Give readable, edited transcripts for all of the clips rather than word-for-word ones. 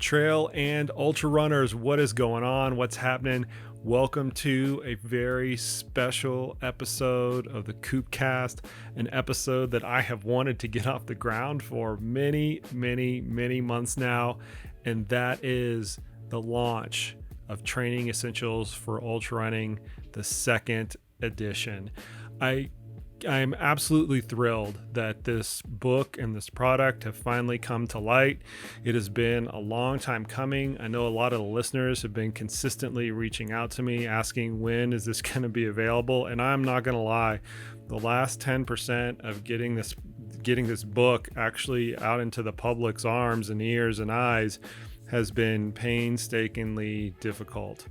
Trail and ultra runners, what is going on? What's happening? Welcome to a very special episode of the Koopcast, an episode that I have wanted to get off the ground for many months now, and that is the launch of Training Essentials for Ultra Running, the second edition. I'm absolutely thrilled that this book and this product have finally come to light. It has been a long time coming. I know a lot of the listeners have been consistently reaching out to me asking when is this going to be available, and I'm not going to lie, the last 10% of getting this book actually out into the public's arms and ears and eyes has been painstakingly difficult.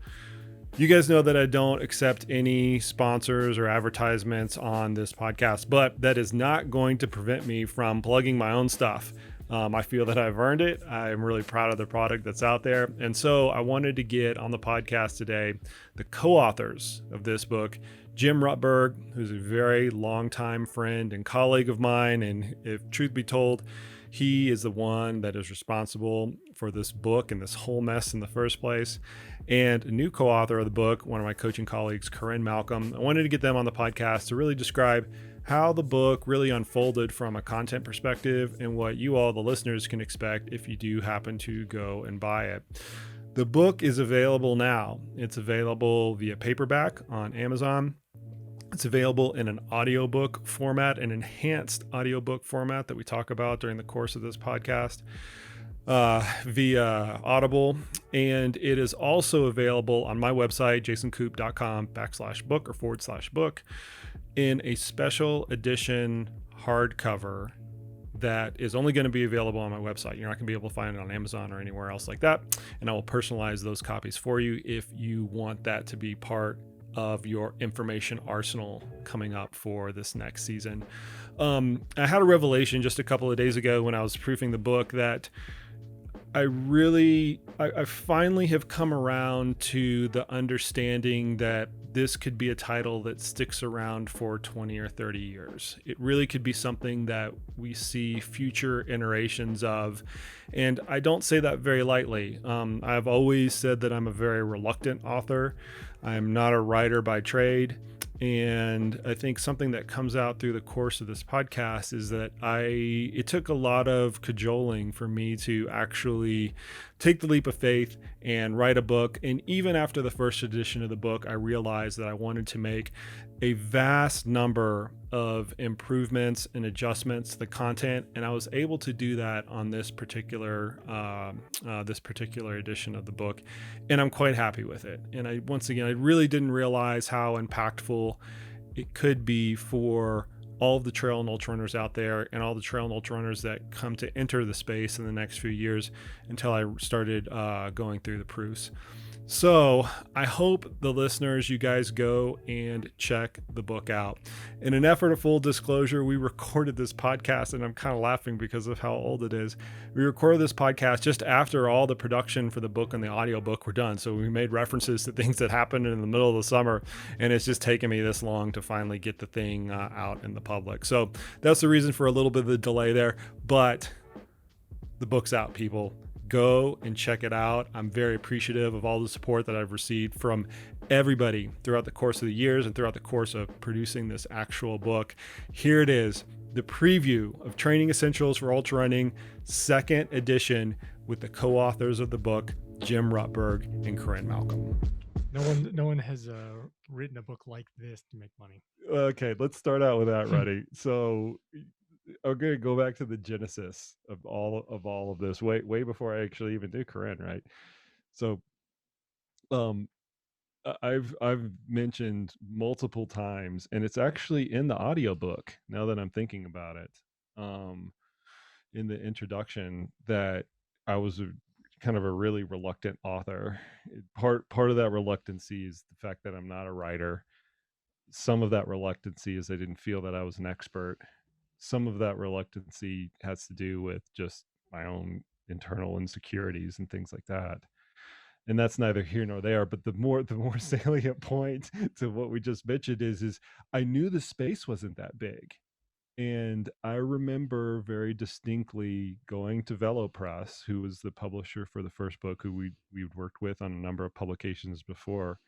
You guys know that I don't accept any sponsors or advertisements on this podcast, but that is not going to prevent me from plugging my own stuff. I feel that I've earned it. I'm really proud of the product that's out there. And so I wanted to get on the podcast today the co-authors of this book, Jim Rutberg, who's a very longtime friend and colleague of mine. And if truth be told, he is the one that is responsible for this book and this whole mess in the first place. And a new co-author of the book, one of my coaching colleagues, Corinne Malcolm. I wanted to get them on the podcast to really describe how the book really unfolded from a content perspective and what you all, the listeners, can expect if you do happen to go and buy it. The book is available now. It's available via paperback on Amazon. It's available in an audiobook format, an enhanced audiobook format that we talk about during the course of this podcast via Audible. And it is also available on my website, jasonkoop.com/book/book in a special edition hardcover that is only going to be available on my website. You're not going to be able to find it on Amazon or anywhere else like that. And I will personalize those copies for you if you want that to be part of your information arsenal coming up for this next season. I had a revelation just a couple of days ago when I was proofing the book that I finally have come around to the understanding that this could be a title that sticks around for 20 or 30 years. It really could be something that we see future iterations of. And I don't say that very lightly. I've always said that I'm a very reluctant author. I'm not a writer by trade. And I think something that comes out through the course of this podcast is that it took a lot of cajoling for me to actually take the leap of faith and write a book. And even after the first edition of the book, I realized that I wanted to make a vast number of improvements and adjustments to the content. And I was able to do that on this particular edition of the book. And I'm quite happy with it. And I really didn't realize how impactful it could be for all of the trail and ultra runners out there and all the trail and ultra runners that come to enter the space in the next few years until I started going through the proofs. So I hope the listeners, you guys go and check the book out. In an effort of full disclosure, we recorded this podcast, and I'm kind of laughing because of how old it is. We recorded this podcast just after all the production for the book and the audiobook were done. So we made references to things that happened in the middle of the summer, and it's just taken me this long to finally get the thing out in the public. So that's the reason for a little bit of the delay there, but the book's out, people. Go and check it out. I'm very appreciative of all the support that I've received from everybody throughout the course of the years and throughout the course of producing this actual book. Here it is, the preview of Training Essentials for Ultra Running, second edition, with the co-authors of the book, Jim Rutberg and Corinne Malcolm. No one has written a book like this to make money. Okay, let's start out with that, Ruddy. So I'm gonna go back to the genesis of all of this, way before I actually even did Corinne, right? So, I've mentioned multiple times, and it's actually in the audiobook now that I'm thinking about it, in the introduction, that I was kind of a really reluctant author. Part of that reluctancy is the fact that I'm not a writer. Some of that reluctancy is I didn't feel that I was an expert. Some of that reluctancy has to do with just my own internal insecurities and things like that. And that's neither here nor there. But the more salient point to what we just mentioned is I knew the space wasn't that big. And I remember very distinctly going to VeloPress, who was the publisher for the first book, who we'd worked with on a number of publications before,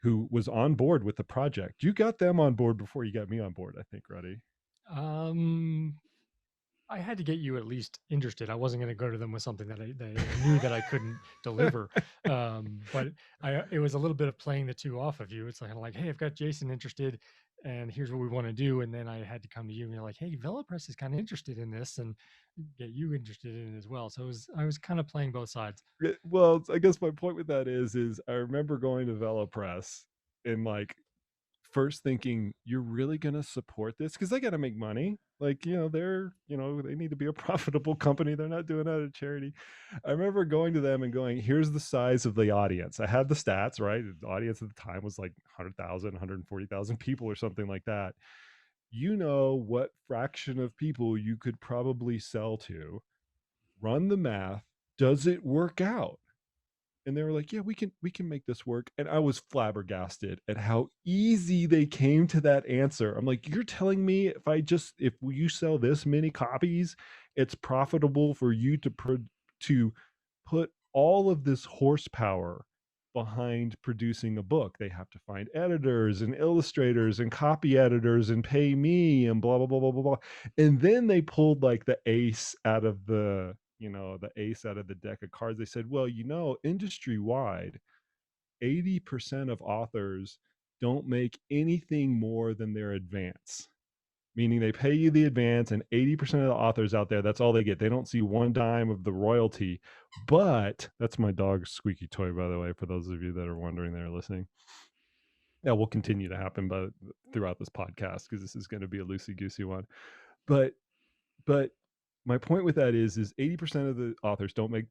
who was on board with the project. You got them on board before you got me on board, I think, Ruddy. Um, I had to get you at least interested. I wasn't going to go to them with something that I knew that I couldn't deliver. But it was a little bit of playing the two off of you. It's like, hey, I've got Jason interested, and here's what we want to do. And then I had to come to you, and you're like, hey, VeloPress is kind of interested in this, and get you interested in it as well. So I was kind of playing both sides. Well, I guess my point with that is I remember going to VeloPress and like first thinking, you're really going to support this because they got to make money. Like, they need to be a profitable company. They're not doing that at charity. I remember going to them and going, here's the size of the audience. I had the stats, right? The audience at the time was like 100,000, 140,000 people or something like that. You know what fraction of people you could probably sell to, run the math. Does it work out? And they were like, yeah, we can make this work. And I was flabbergasted at how easy they came to that answer. I'm like, you're telling me if you sell this many copies, it's profitable for you to put all of this horsepower behind producing a book. They have to find editors and illustrators and copy editors and pay me and blah blah blah blah blah blah. And then they pulled like the ace out of the deck of cards. They said, well, industry wide, 80% of authors don't make anything more than their advance, meaning they pay you the advance, and 80% of the authors out there, that's all they get. They don't see one dime of the royalty. But that's my dog's squeaky toy, by the way, for those of you that are wondering that are listening. That will continue to happen throughout this podcast because this is going to be a loosey goosey one. But but my point with that is 80% of the authors don't make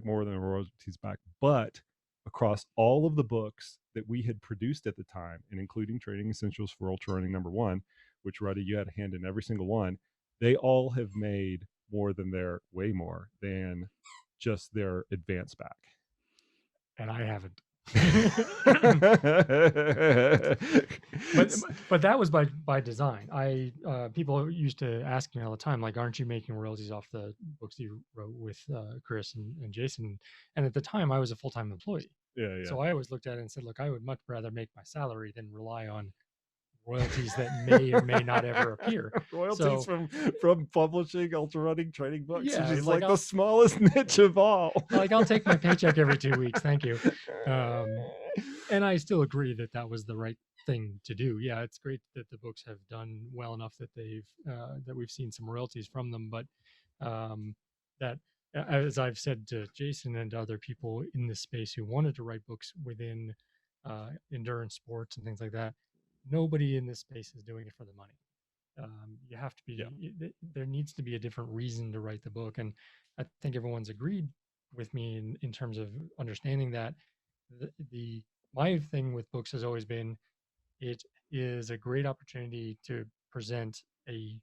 more than royalties back. But across all of the books that we had produced at the time, and including Training Essentials for Ultrarunning #1, which, Ruddy, you had a hand in every single one, they all have made way more than just their advance back. And I haven't. but but that was by design. People used to ask me all the time, like, aren't you making royalties off the books you wrote with Chris and Jason? And at the time, I was a full-time employee. Yeah. So I always looked at it and said, look, I would much rather make my salary than rely on royalties that may or may not ever appear. Royalties from publishing ultrarunning training books, Yeah, which is like the smallest niche of all. Like, I'll take my paycheck every 2 weeks. Thank you. And I still agree that was the right thing to do. Yeah, it's great that the books have done well enough that we've seen some royalties from them. But that, as I've said to Jason and other people in this space who wanted to write books within endurance sports and things like that, nobody in this space is doing it for the money. You have to be. Yeah. There needs to be a different reason to write the book, and I think everyone's agreed with me in terms of understanding that my thing with books has always been, it is a great opportunity to present a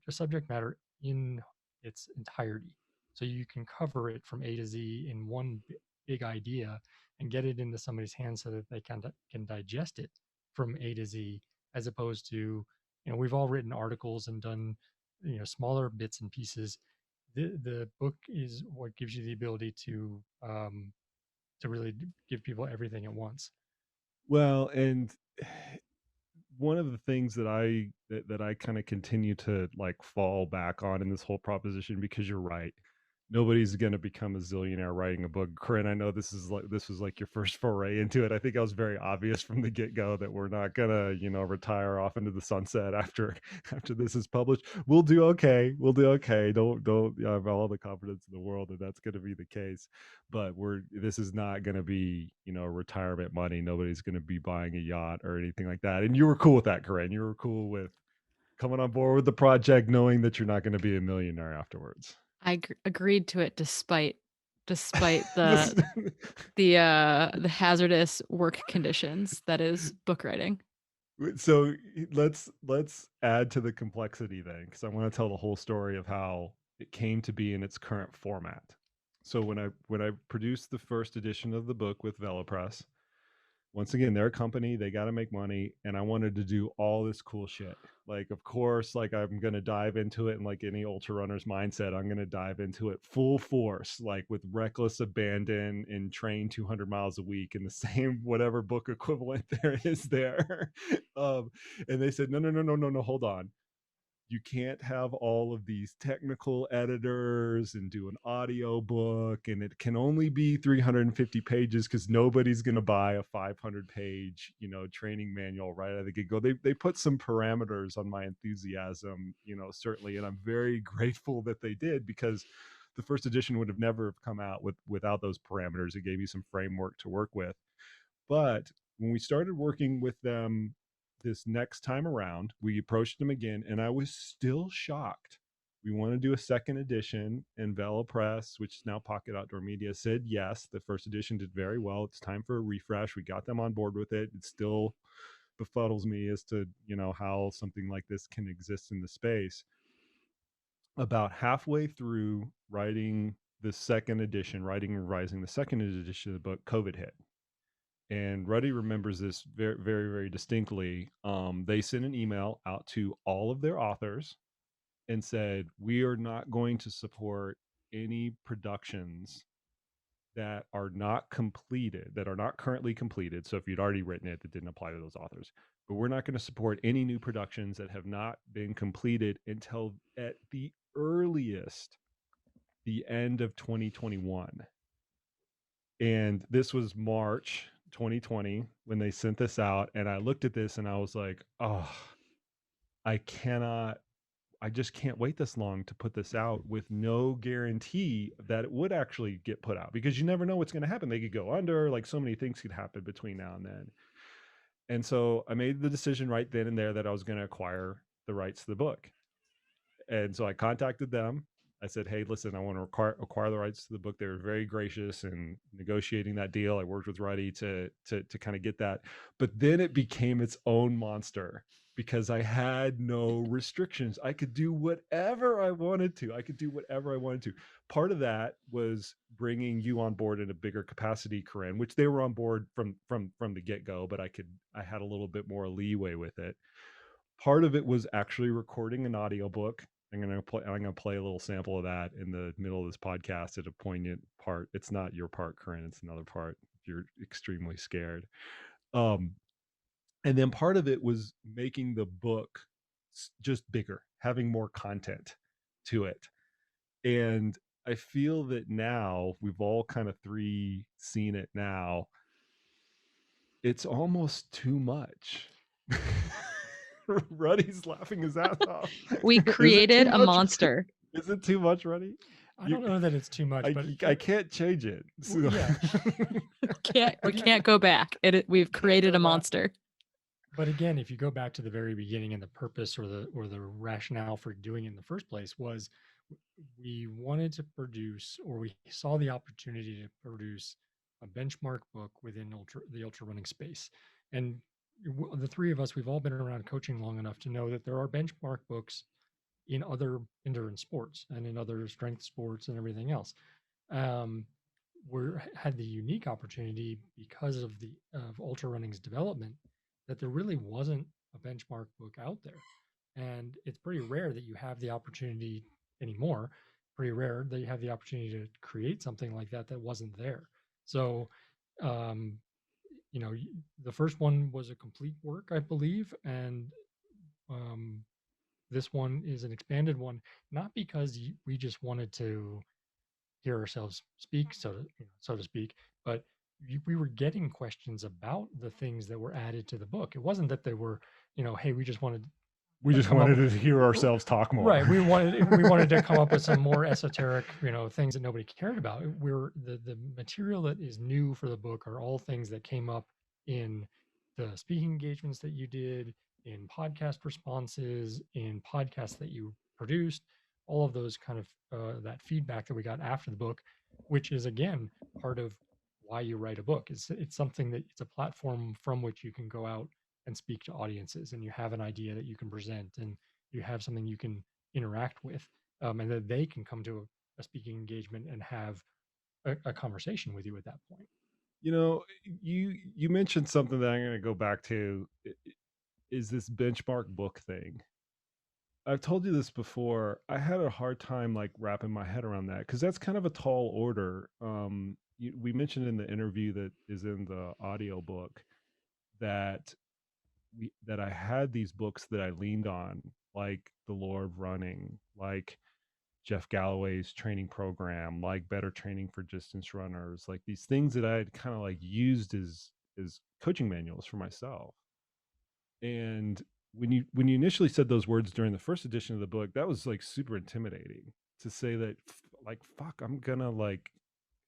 subject matter in its entirety, so you can cover it from A to Z in one big idea and get it into somebody's hands so that they can digest it from A to Z, as opposed to, we've all written articles and done smaller bits and pieces. The book is what gives you the ability to really give people everything at once. Well, and one of the things that I kind of continue to like fall back on in this whole proposition, because you're right, nobody's going to become a zillionaire writing a book. Corinne, I know this was like your first foray into it. I think I was very obvious from the get-go that we're not gonna retire off into the sunset after this is published. We'll do okay. Don't I have all the confidence in the world that that's going to be the case. But this is not going to be retirement money. Nobody's going to be buying a yacht or anything like that. And you were cool with that, Corinne. You were cool with coming on board with the project knowing that you're not going to be a millionaire afterwards. I agreed to it despite the the hazardous work conditions that is book writing. So let's add to the complexity then, because I want to tell the whole story of how it came to be in its current format. So when I produced the first edition of the book with VeloPress, once again, they're a company, they got to make money, and I wanted to do all this cool shit. Like, of course, like I'm gonna dive into it, and like any ultra runner's mindset, I'm gonna dive into it full force, like with reckless abandon, and train 200 miles a week in the same whatever book equivalent there is there. um, and they said, no, no, no, no, no, no, hold on. You can't have all of these technical editors and do an audio book, and it can only be 350 pages because nobody's going to buy a 500 page, training manual right out of the get-go. They put some parameters on my enthusiasm, certainly, and I'm very grateful that they did, because the first edition would have never come out without those parameters. It gave you some framework to work with. But when we started working with them this next time around, we approached them again, and I was still shocked. We want to do a second edition, and Vela Press, which is now Pocket Outdoor Media, said yes. The first edition did very well. It's time for a refresh. We got them on board with it. It still befuddles me as to, how something like this can exist in the space. About halfway through writing the second edition, writing and revising the second edition of the book, COVID hit. And Ruddy remembers this very, very, very distinctly. They sent an email out to all of their authors and said, we are not going to support any productions that are not completed, that are not currently completed. So if you'd already written it, that didn't apply to those authors. But we're not going to support any new productions that have not been completed until at the earliest the end of 2021. And this was March 2020 when they sent this out. And I looked at this and I was like, oh, I just can't wait this long to put this out with no guarantee that it would actually get put out, because you never know what's going to happen. They could go under, like so many things could happen between now and then. And so I made the decision right then and there that I was going to acquire the rights to the book. And so I contacted them. I said, hey, listen, I want to acquire the rights to the book. They were very gracious in negotiating that deal. I worked with Ruddy to kind of get that. But then it became its own monster, because I had no restrictions. I could do whatever I wanted to. Part of that was bringing you on board in a bigger capacity, Corinne, which they were on board from the get-go, but I had a little bit more leeway with it. Part of it was actually recording an audiobook. I'm gonna play a little sample of that in the middle of this podcast at a poignant part. It's not your part, Corinne. It's another part. You're extremely scared. And then part of it was making the book just bigger, having more content to it. And I feel that now we've all kind of seen it now. It's almost too much. Ruddy's laughing his ass off. We created a monster. Is it too much, Ruddy? I don't know that it's too much, but I can't change it. So. Yeah. We can't go back. We've created a monster. But again, if you go back to the very beginning, and the purpose or the rationale for doing it in the first place was we wanted to produce, or we saw the opportunity to produce, a benchmark book within the ultra running space. And the three of us, we've all been around coaching long enough to know that there are benchmark books in other endurance sports and in other strength sports and everything else. We had the unique opportunity, because of ultra running's development, that there really wasn't a benchmark book out there. And it's pretty rare that you have the opportunity anymore. Pretty rare that you have the opportunity to create something like that wasn't there. So, the first one was a complete work, I believe, and this one is an expanded one, not because we just wanted to hear ourselves speak, so to speak, but we were getting questions about the things that were added to the book. It wasn't that they were, hey, we just wanted to hear ourselves talk more. Right. We wanted to come up with some more esoteric, things that nobody cared about. The material that is new for the book are all things that came up in the speaking engagements that you did, in podcast responses, in podcasts that you produced, all of those kind of that feedback that we got after the book, which is again part of why you write a book. It's something that it's a platform from which you can go out and speak to audiences, and you have an idea that you can present, and you have something you can interact with, and that they can come to a speaking engagement and have a conversation with you at that point. You know, you mentioned something that I'm going to go back to is this benchmark book thing. I've told you this before. I had a hard time like wrapping my head around that because that's kind of a tall order. We mentioned in the interview that is in the audio book that that I had these books that I leaned on, like The Lore of Running, like Jeff Galloway's training program, like Better Training for Distance Runners, like these things that I had kind of like used as coaching manuals for myself. And when you initially said those words during the first edition of the book, that was like super intimidating to say that like fuck, I'm gonna like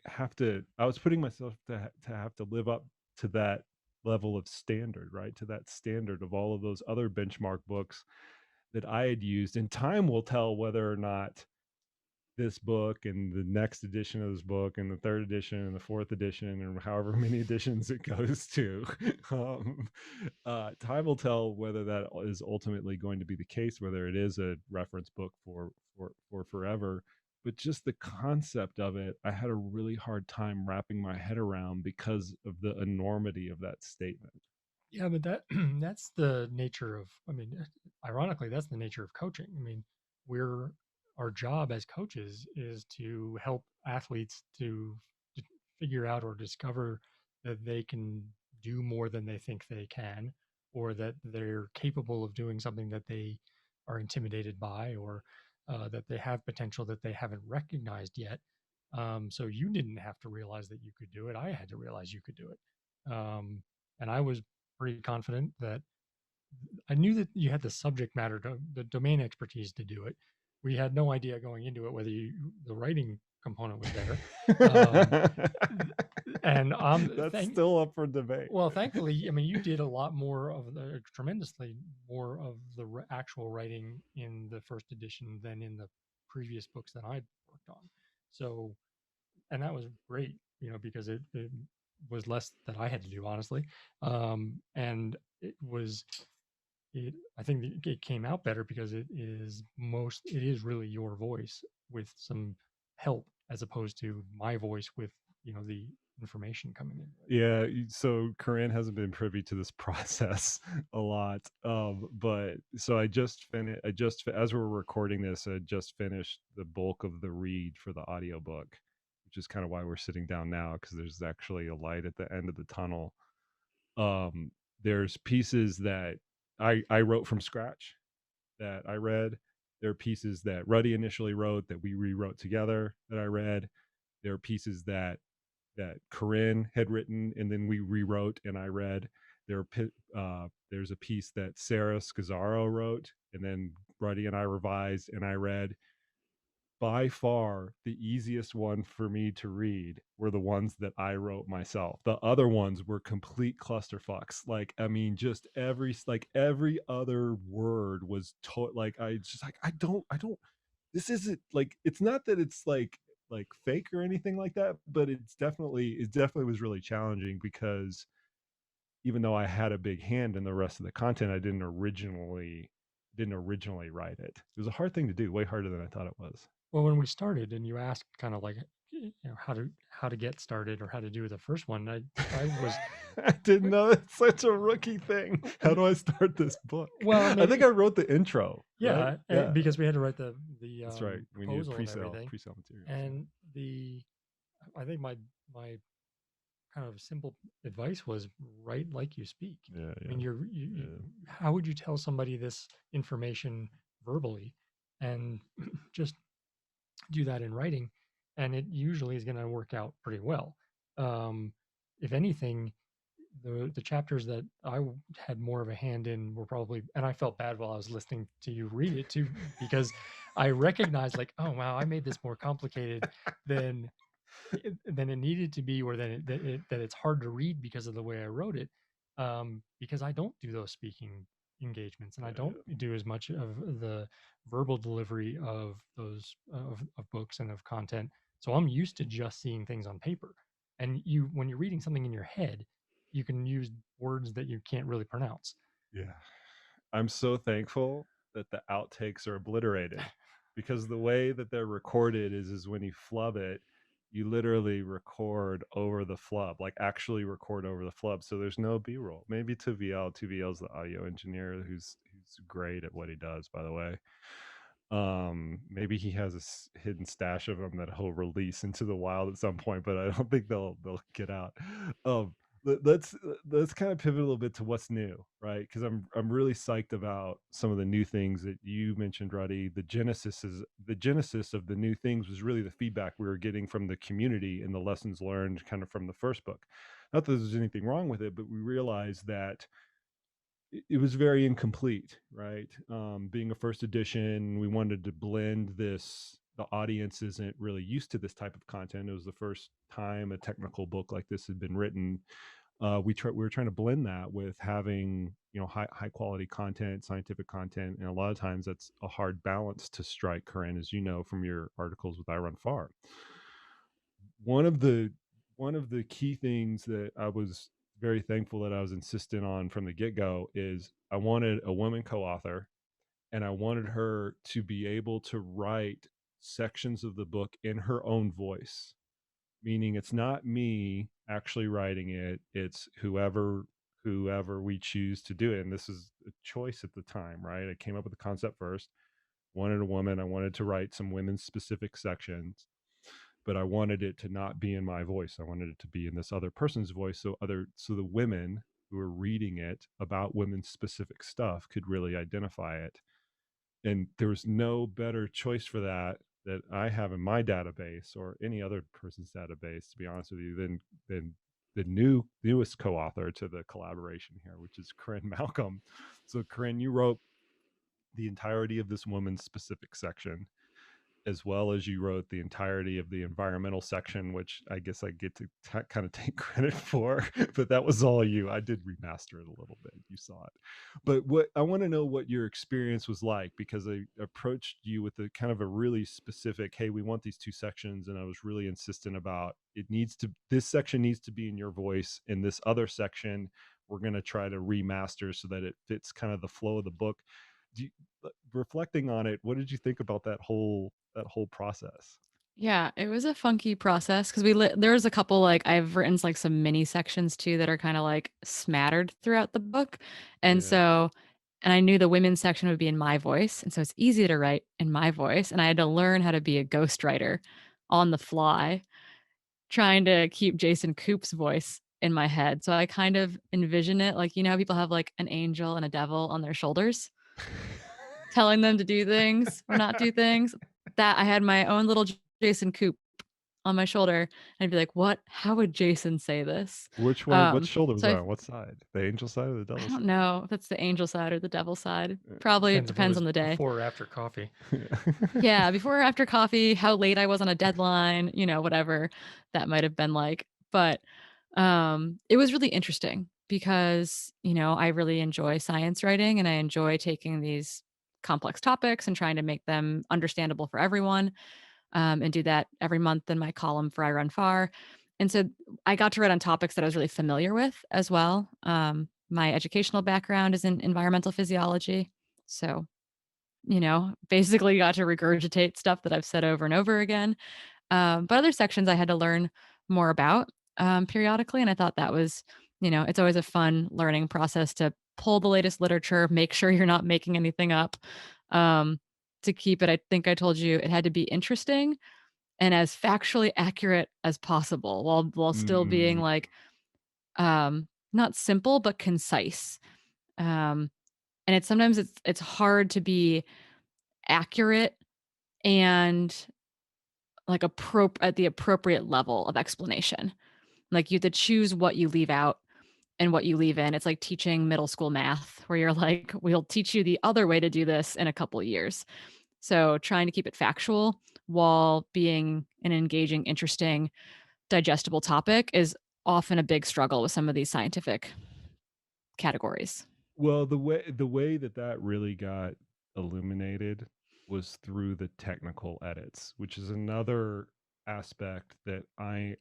have to. I was putting myself to have to live up to that level of standard, right? To that standard of all of those other benchmark books that I had used. And time will tell whether or not this book and the next edition of this book and the third edition and the fourth edition and however many editions it goes to um, time will tell whether that is ultimately going to be the case, whether it is a reference book for forever. But just the concept of it, I had a really hard time wrapping my head around because of the enormity of that statement. Yeah, but that that's the nature of, I mean, ironically, that's the nature of coaching. I mean, we're our job as coaches is to help athletes to figure out or discover that they can do more than they think they can, or that they're capable of doing something that they are intimidated by, or that they have potential that they haven't recognized yet. So you didn't have to realize that you could do it. I had to realize you could do it. And I was pretty confident that I knew that you had the subject matter, the domain expertise to do it. We had no idea going into it whether the writing component was there. Um, and That's still up for debate. well, thankfully, I mean, you did a lot more of the tremendously more of the actual writing in the first edition than in the previous books that I worked on. So, and that was great, because it was less that I had to do, honestly. And it was I think it came out better because it is really your voice with some help as opposed to my voice with the information coming in. Yeah, so Corinne hasn't been privy to this process a lot. But so as we're recording this, I just finished the bulk of the read for the audiobook, which is kind of why we're sitting down now, because there's actually a light at the end of the tunnel. Um, there's pieces that I wrote from scratch that I read. There are pieces that Ruddy initially wrote that we rewrote together that I read. There are pieces that Corinne had written and then we rewrote and I read. There's a piece that Sarah Scazzaro wrote and then Ruddy and I revised and I read. By far, the easiest one for me to read were the ones that I wrote myself. The other ones were complete clusterfucks. Like, I mean, just every other word was like I just like I don't. This isn't like it's not that it's like fake or anything like that, but it definitely was really challenging because even though I had a big hand in the rest of the content, I didn't originally write it. It was a hard thing to do, way harder than I thought it was. Well, when we started and you asked kind of like how to get started or how to do the first one, I was I didn't know it's such a rookie thing. How do I start this book? well, I I mean, think I wrote the intro. yeah, Right? because we had to write the That's right. We needed proposal and pre-sale everything, materials. and I think my kind of simple advice was write like you speak. Yeah, I mean, yeah. how would you tell somebody this information verbally, and just do that in writing, and it usually is going to work out pretty well. Um, if anything, the chapters that had more of a hand in were probably, and I felt bad while I was listening to you read it too, because I recognized like, oh wow, I made this more complicated than than it needed to be, or that it's hard to read because of the way I wrote it. Because I don't do those speaking engagements, and I don't do as much of the verbal delivery of those of books and of content. So I'm used to just seeing things on paper. And when you're reading something in your head, you can use words that you can't really pronounce. Yeah. I'm so thankful that the outtakes are obliterated because the way that they're recorded is when you flub it, you literally record over the flub, like actually record over the flub. So there's no B-roll. Maybe 2VL. 2VL's the audio engineer who's great at what he does, by the way. Maybe he has a hidden stash of them that he'll release into the wild at some point, but I don't think they'll get out. Um, let's kind of pivot a little bit to what's new, right? Because I'm really psyched about some of the new things that you mentioned, Ruddy. The genesis of the new things was really the feedback we were getting from the community and the lessons learned kind of from the first book. Not that there's anything wrong with it, but we realized that it was very incomplete, right? Being a first edition, we wanted to blend this. The audience isn't really used to this type of content. It was the first time a technical book like this had been written. We were trying to blend that with having high quality content, scientific content, and a lot of times that's a hard balance to strike, Corinne, as you know from your articles with I Run Far. One of the key things that I was very thankful that I was insistent on from the get-go is I wanted a woman co-author, and I wanted her to be able to write sections of the book in her own voice, meaning it's not me actually writing it, it's whoever we choose to do it. And this is a choice at the time, right? I came up with the concept first, wanted a woman, I wanted to write some women's specific sections, but I wanted it to not be in my voice. I wanted it to be in this other person's voice, so the women who were reading it about women's specific stuff could really identify it. And there was no better choice for that I have in my database or any other person's database, to be honest with you, than the newest co-author to the collaboration here, which is Corinne Malcolm. So Corinne, you wrote the entirety of this woman's specific section, as well as you wrote the entirety of the environmental section, which I guess I get to kind of take credit for, but that was all you. I did remaster it a little bit. You saw it. But what I want to know what your experience was like, because I approached you with a kind of a really specific, hey, we want these two sections. And I was really insistent about this section needs to be in your voice, and this other section, we're going to try to remaster so that it fits kind of the flow of the book. Reflecting on it, what did you think about that whole process? Yeah, it was a funky process because there was a couple like I've written like some mini sections too that are kind of like smattered throughout the book. And Yeah. so and I knew the women's section would be in my voice, and so it's easy to write in my voice, and I had to learn how to be a ghostwriter on the fly, trying to keep Jason Koop's voice in my head. So I kind of envision it like, how people have like an angel and a devil on their shoulders telling them to do things or not do things. That I had my own little Jason Koop on my shoulder, and I'd be like, "What? How would Jason say this?" Which one? What shoulder was So on what side? The angel side or the I devil don't side? know if it's the angel side or the devil side. Probably Depends if it depends was on the day. before or after coffee. Yeah, before or after coffee, how late I was on a deadline, whatever that might have been like. But it was really interesting because, I really enjoy science writing and I enjoy taking these complex topics and trying to make them understandable for everyone. And do that every month in my column for I Run Far. And so I got to write on topics that I was really familiar with as well. My educational background is in environmental physiology. So, basically got to regurgitate stuff that I've said over and over again. But other sections I had to learn more about periodically. And I thought that was, it's always a fun learning process to pull the latest literature, make sure you're not making anything up. Um, to keep it, I think I told you it had to be interesting and as factually accurate as possible while still being Mm. like not simple but concise. Um, and it's hard to be accurate and like at the appropriate level of explanation. Like you have to choose what you leave out and what you leave in. It's like teaching middle school math where you're like, we'll teach you the other way to do this in a couple of years. So trying to keep it factual while being an engaging, interesting, digestible topic is often a big struggle with some of these scientific categories. Well, the way that really got illuminated was through the technical edits, which is another aspect that I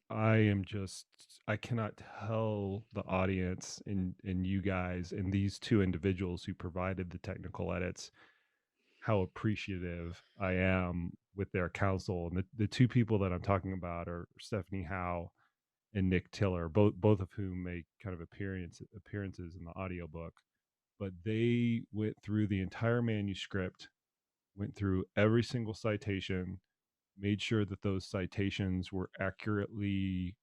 cannot tell the audience and you guys and these two individuals who provided the technical edits how appreciative I am with their counsel. And the two people that I'm talking about are Stephanie Howe and Nick Tiller, both of whom make kind of appearances in the audiobook. But they went through the entire manuscript, went through every single citation, made sure that those citations were accurately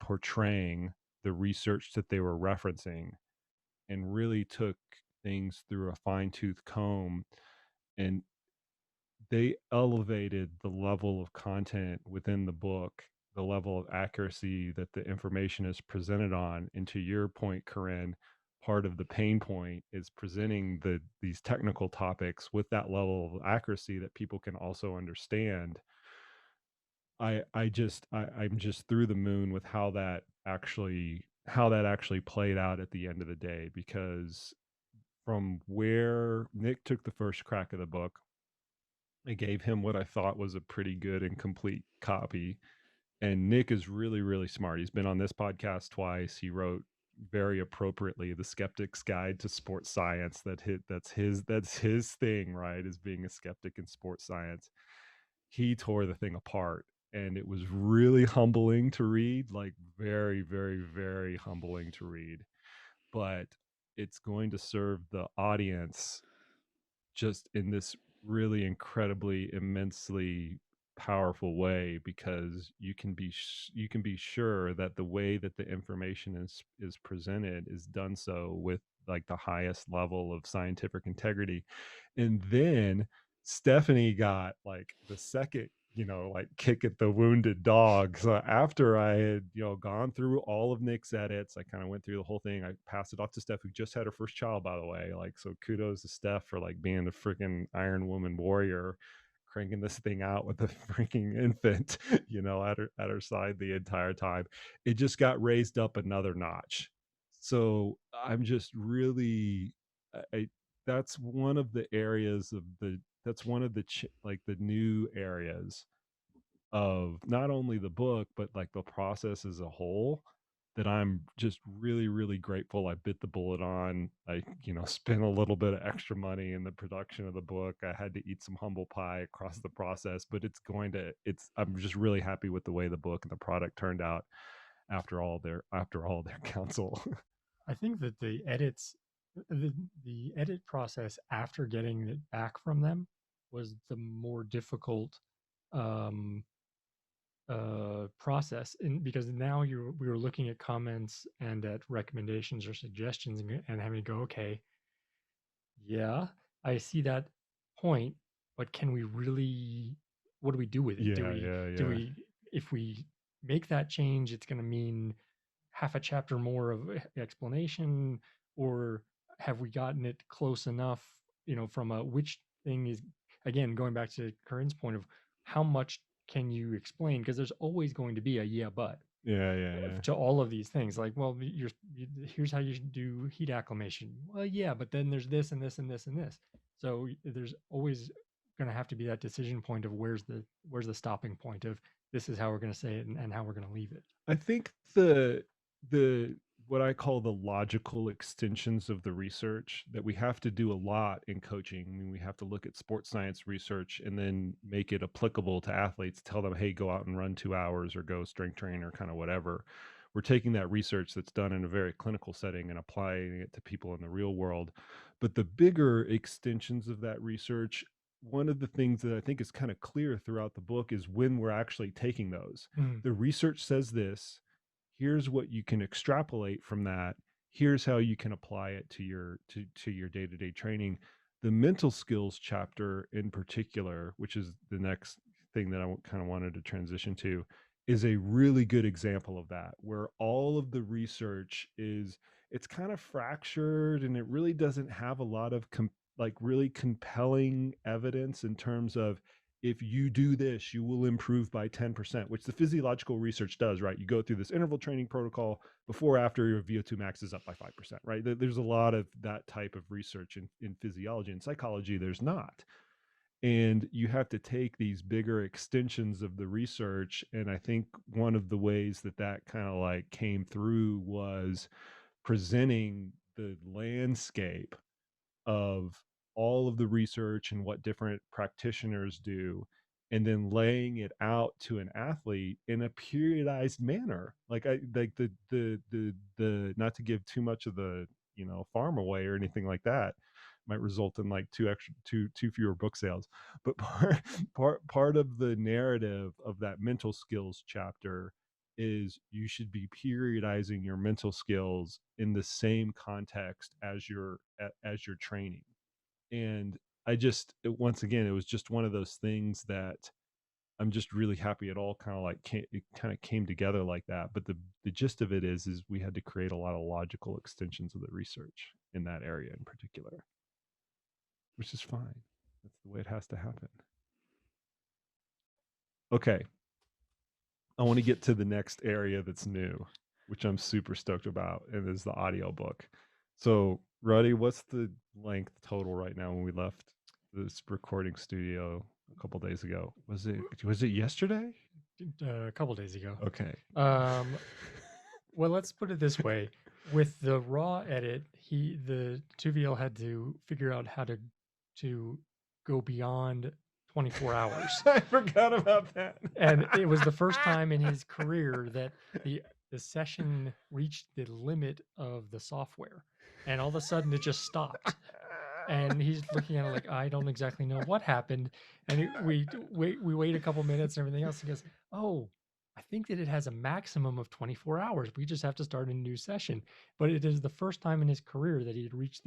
portraying the research that they were referencing, and really took things through a fine-tooth comb, and they elevated the level of content within the book, the level of accuracy that the information is presented on. And to your point, Corinne, part of the pain point is presenting these technical topics with that level of accuracy that people can also understand. I'm just through the moon with how that actually played out at the end of the day, because from where Nick took the first crack of the book, I gave him what I thought was a pretty good and complete copy. And Nick is really, really smart. He's been on this podcast twice. He wrote very appropriately The Skeptic's Guide to Sports Science. That's his thing, right? Is being a skeptic in sports science. He tore the thing apart, and it was really humbling to read, like very, very, very humbling to read. But it's going to serve the audience just in this really incredibly immensely powerful way, because you can be sure that the way that the information is presented is done so with like the highest level of scientific integrity. And then Stephanie got like the second, like kick at the wounded dog. So after I had, gone through all of Nick's edits, I kind of went through the whole thing. I passed it off to Steph, who just had her first child, by the way. Like, so kudos to Steph for like being the freaking Iron Woman warrior, cranking this thing out with a freaking infant, at her side the entire time. It just got raised up another notch. So I'm just really, I that's one of the areas of the that's one of the like the new areas of not only the book but like the process as a whole, that I'm just really, really grateful I bit the bullet on. I, spent a little bit of extra money in the production of the book. I had to eat some humble pie across the process, but I'm just really happy with the way the book and the product turned out after all their counsel. I think that the edit process after getting it back from them was the more difficult um, process, because now we were looking at comments and at recommendations or suggestions, and having to go, okay, yeah, I see that point, but can we really, what do we do with it? Yeah, yeah, Do yeah. we, if we make that change, it's going to mean half a chapter more of explanation, or have we gotten it close enough, from a, which thing is, again, going back to Corinne's point of how much can you explain? Because there's always going to be a yeah, but Yeah, yeah, yeah. to all of these things. Like, well, here's how you should do heat acclimation. Well, yeah, but then there's this and this and this and this. So there's always going to have to be that decision point of where's the stopping point of this is how we're going to say it, and how we're going to leave it. I think the what I call the logical extensions of the research that we have to do a lot in coaching. I mean, we have to look at sports science research and then make it applicable to athletes, tell them, hey, go out and run 2 hours or go strength train or kind of whatever. We're taking that research that's done in a very clinical setting and applying it to people in the real world. But the bigger extensions of that research, one of the things that I think is kind of clear throughout the book is when we're actually taking those. Mm. The research says this. Here's what you can extrapolate from that. Here's how you can apply it to your day-to-day training. The mental skills chapter in particular, which is the next thing that I kind of wanted to transition to, is a really good example of that, where all of the research it's kind of fractured, and it really doesn't have a lot of like really compelling evidence in terms of, if you do this, you will improve by 10%, which the physiological research does, right? You go through this interval training protocol before, after your VO2 max is up by 5%, right? There's a lot of that type of research in physiology. and psychology, there's not. And you have to take these bigger extensions of the research. And I think one of the ways that kind of like came through was presenting the landscape of all of the research and what different practitioners do, and then laying it out to an athlete in a periodized manner. Like I like the not to give too much of the, you know, farm away or anything like that, might result in like two fewer book sales. But part of the narrative of that mental skills chapter is you should be periodizing your mental skills in the same context as your training. And I just once again, it was just one of those things that I'm just really happy it all kind of like it kind of came together like that. But the gist of it is we had to create a lot of logical extensions of the research in that area in particular, which is fine. That's the way it has to happen. Okay, I want to get to the next area that's new, which I'm super stoked about, and is the audio book. So, Ruddy, what's the length total right now when we left this recording studio a couple days ago? Was it yesterday? A couple days ago. Okay. Well, let's put it this way: with the raw edit, the 2VL had to figure out how to go beyond 24 hours. I forgot about that. And it was the first time in his career that the session reached the limit of the software, and all of a sudden it just stopped. And he's looking at it like, I don't exactly know what happened. And we wait a couple minutes and everything else. He goes, oh, I think that it has a maximum of 24 hours. We just have to start a new session. But it is the first time in his career that he had reached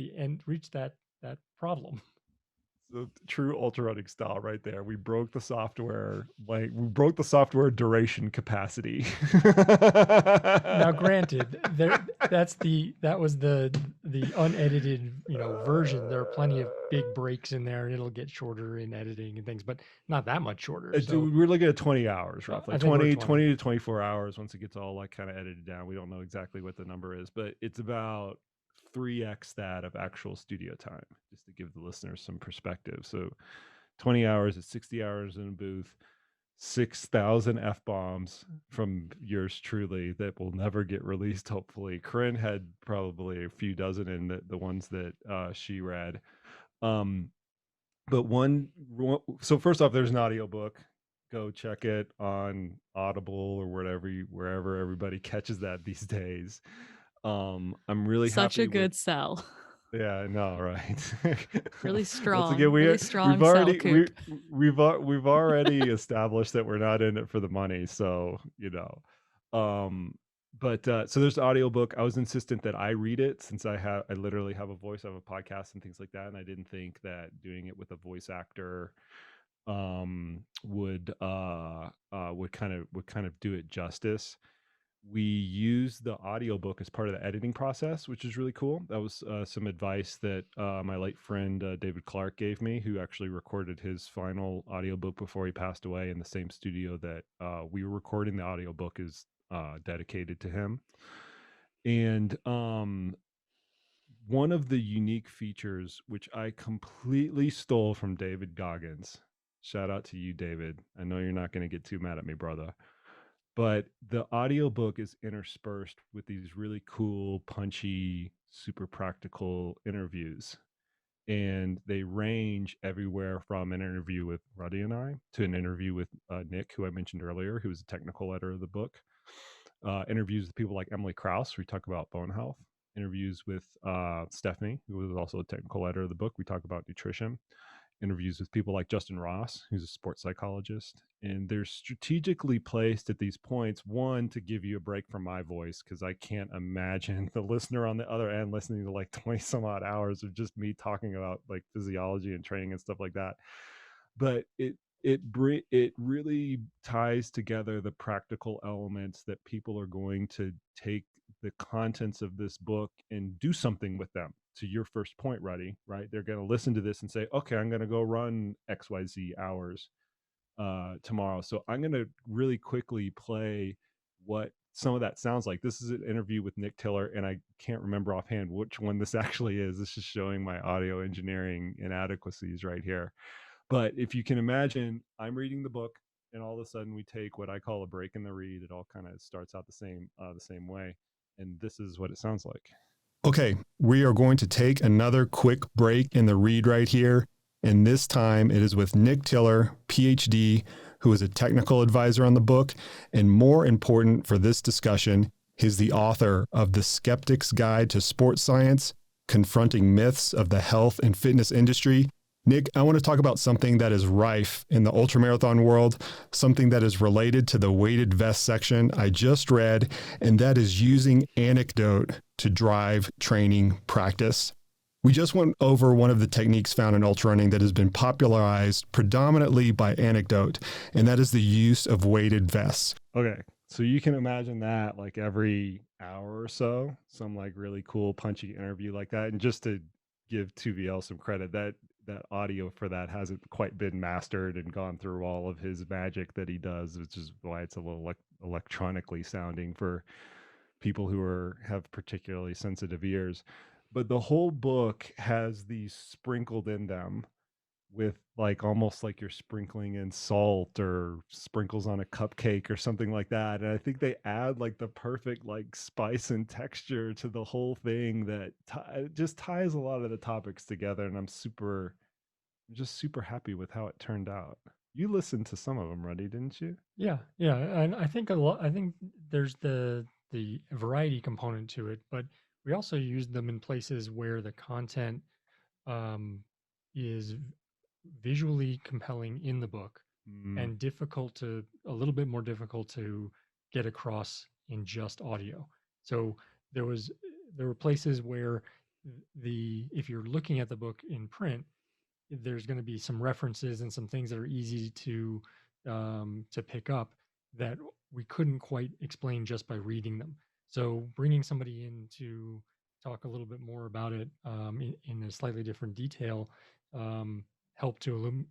that problem. The true Ultrarunning style right there. We broke the software, like we broke the software duration capacity. Now, granted, that was the unedited, version. There are plenty of big breaks in there, and it'll get shorter in editing and things, but not that much shorter. So We're looking at 20 hours roughly. I think we're 20 to 24 hours once it gets all like kind of edited down. We don't know exactly what the number is, but it's about 3x that of actual studio time, just to give the listeners some perspective. So 20 hours is 60 hours in a booth, 6,000 F-bombs from yours truly that will never get released, hopefully. Corinne had probably a few dozen in the ones that she read. But so first off, there's an audiobook. Go check it on Audible or wherever everybody catches that these days. I'm really Such happy a good sell. Yeah, I know, right? Really strong. Once again, really strong we've already sell, Koop. we've already established that we're not in it for the money, so but so there's the audiobook. I was insistent that I read it since I literally have a voice, I have a podcast and things like that, and I didn't think that doing it with a voice actor would kind of do it justice. We used the audiobook as part of the editing process, which is really cool. That was some advice that my late friend David Clark gave me, who actually recorded his final audiobook before he passed away in the same studio that we were recording. The audiobook is dedicated to him. And one of the unique features, which I completely stole from David Goggins, shout out to you, David. I know you're not going to get too mad at me, brother. But the audiobook is interspersed with these really cool, punchy, super practical interviews. And they range everywhere from an interview with Ruddy and I to an interview with Nick, who I mentioned earlier, who was the technical editor of the book. Interviews with people like Emily Krause, we talk about bone health. Interviews with Stephanie, who was also a technical editor of the book. We talk about nutrition. Interviews with people like Justin Ross, who's a sports psychologist. And they're strategically placed at these points, one, to give you a break from my voice, because I can't imagine the listener on the other end listening to like 20 some odd hours of just me talking about like physiology and training and stuff like that. But it really ties together the practical elements that people are going to take the contents of this book and do something with them. To your first point, Ruddy, right? They're going to listen to this and say, okay, I'm going to go run XYZ hours tomorrow. So I'm going to really quickly play what some of that sounds like. This is an interview with Nick Tiller, and I can't remember offhand which one this actually is. This is showing my audio engineering inadequacies right here. But if you can imagine, I'm reading the book, and all of a sudden we take what I call a break in the read. It all kind of starts out the same way, and this is what it sounds like. Okay, we are going to take another quick break in the read right here. And this time it is with Nick Tiller, PhD, who is a technical advisor on the book. And more important for this discussion, he's the author of The Skeptic's Guide to Sports Science, Confronting Myths of the Health and Fitness Industry. Nick, I want to talk about something that is rife in the ultramarathon world, something that is related to the weighted vest section I just read, and that is using anecdote to drive training practice. We just went over one of the techniques found in ultrarunning that has been popularized predominantly by anecdote, and that is the use of weighted vests. Okay, so you can imagine that like every hour or so, some like really cool punchy interview like that. And just to give 2VL some credit, that audio for that hasn't quite been mastered and gone through all of his magic that he does, which is why it's a little electronically sounding for people who have particularly sensitive ears. But the whole book has these sprinkled in them with like almost like you're sprinkling in salt or sprinkles on a cupcake or something like that. And I think they add like the perfect like spice and texture to the whole thing that just ties a lot of the topics together. And I'm just super happy with how it turned out. You listened to some of them, Ruddy, didn't you? Yeah, yeah, and I think a lot. I think there's the variety component to it, but we also use them in places where the content um, is visually compelling in the book and a little bit more difficult to get across in just audio. So there was there were places where if you're looking at the book in print, there's going to be some references and some things that are easy to pick up that we couldn't quite explain just by reading them. So bringing somebody in to talk a little bit more about it in a slightly different detail help to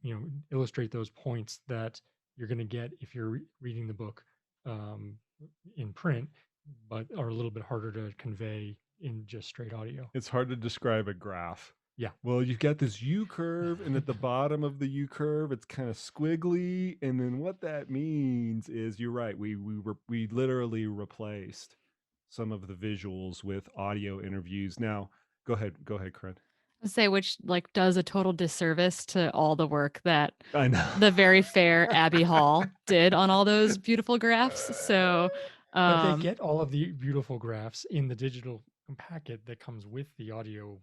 illustrate those points that you're going to get if you're reading the book um, in print, but are a little bit harder to convey in just straight audio. It's hard to describe a graph. Yeah. Well, you've got this U curve, and at the bottom of the U curve, it's kind of squiggly. And then what that means is, you're right. We literally replaced some of the visuals with audio interviews. Now, go ahead, Corinne. Say which like does a total disservice to all the work that I know the very fair Abby Hall did on all those beautiful graphs. So, but they get all of the beautiful graphs in the digital packet that comes with the audio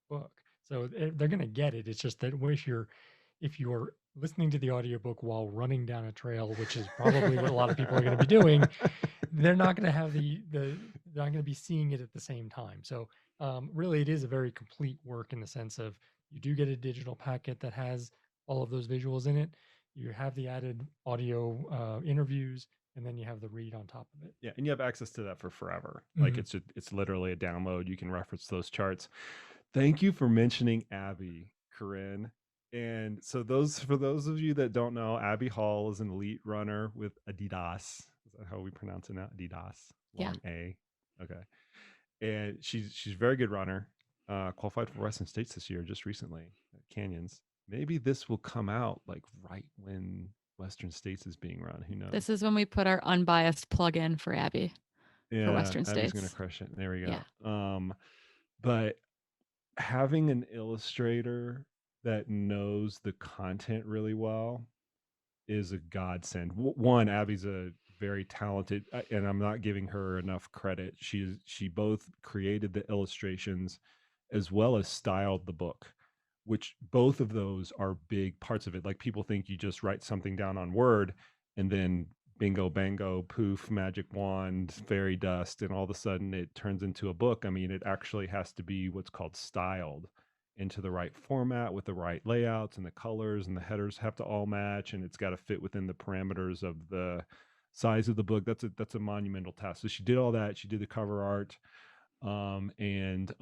book. So they're going to get it. It's just that if you're listening to the audiobook while running down a trail, which is probably what a lot of people are going to be doing, they're not going to have they're not going to be seeing it at the same time. So really, it is a very complete work in the sense of you do get a digital packet that has all of those visuals in it. You have the added audio interviews, and then you have the read on top of it. Yeah, and you have access to that for forever. Like it's literally a download. You can reference those charts. Thank you for mentioning Abby, Corinne. And so for those of you that don't know, Abby Hall is an elite runner with Adidas. Is that how we pronounce it now? Adidas. Long A. Okay. And she's a very good runner. Qualified for Western States this year, just recently at Canyons. Maybe this will come out like right when Western States is being run. Who knows? This is when we put our unbiased plug in for Abby. Yeah, for Western Abby's States. gonna crush it. There we go. Yeah. But having an illustrator that knows the content really well is a godsend. One, Abby's a very talented, and I'm not giving her enough credit. She both created the illustrations as well as styled the book, which both of those are big parts of it. Like, people think you just write something down on Word and then bingo bango poof, magic wand, fairy dust, and all of a sudden it turns into a book. I mean, it actually has to be what's called styled into the right format with the right layouts, and the colors and the headers have to all match, and it's got to fit within the parameters of the size of the book. That's a monumental task. So she did all that. She did the cover art, and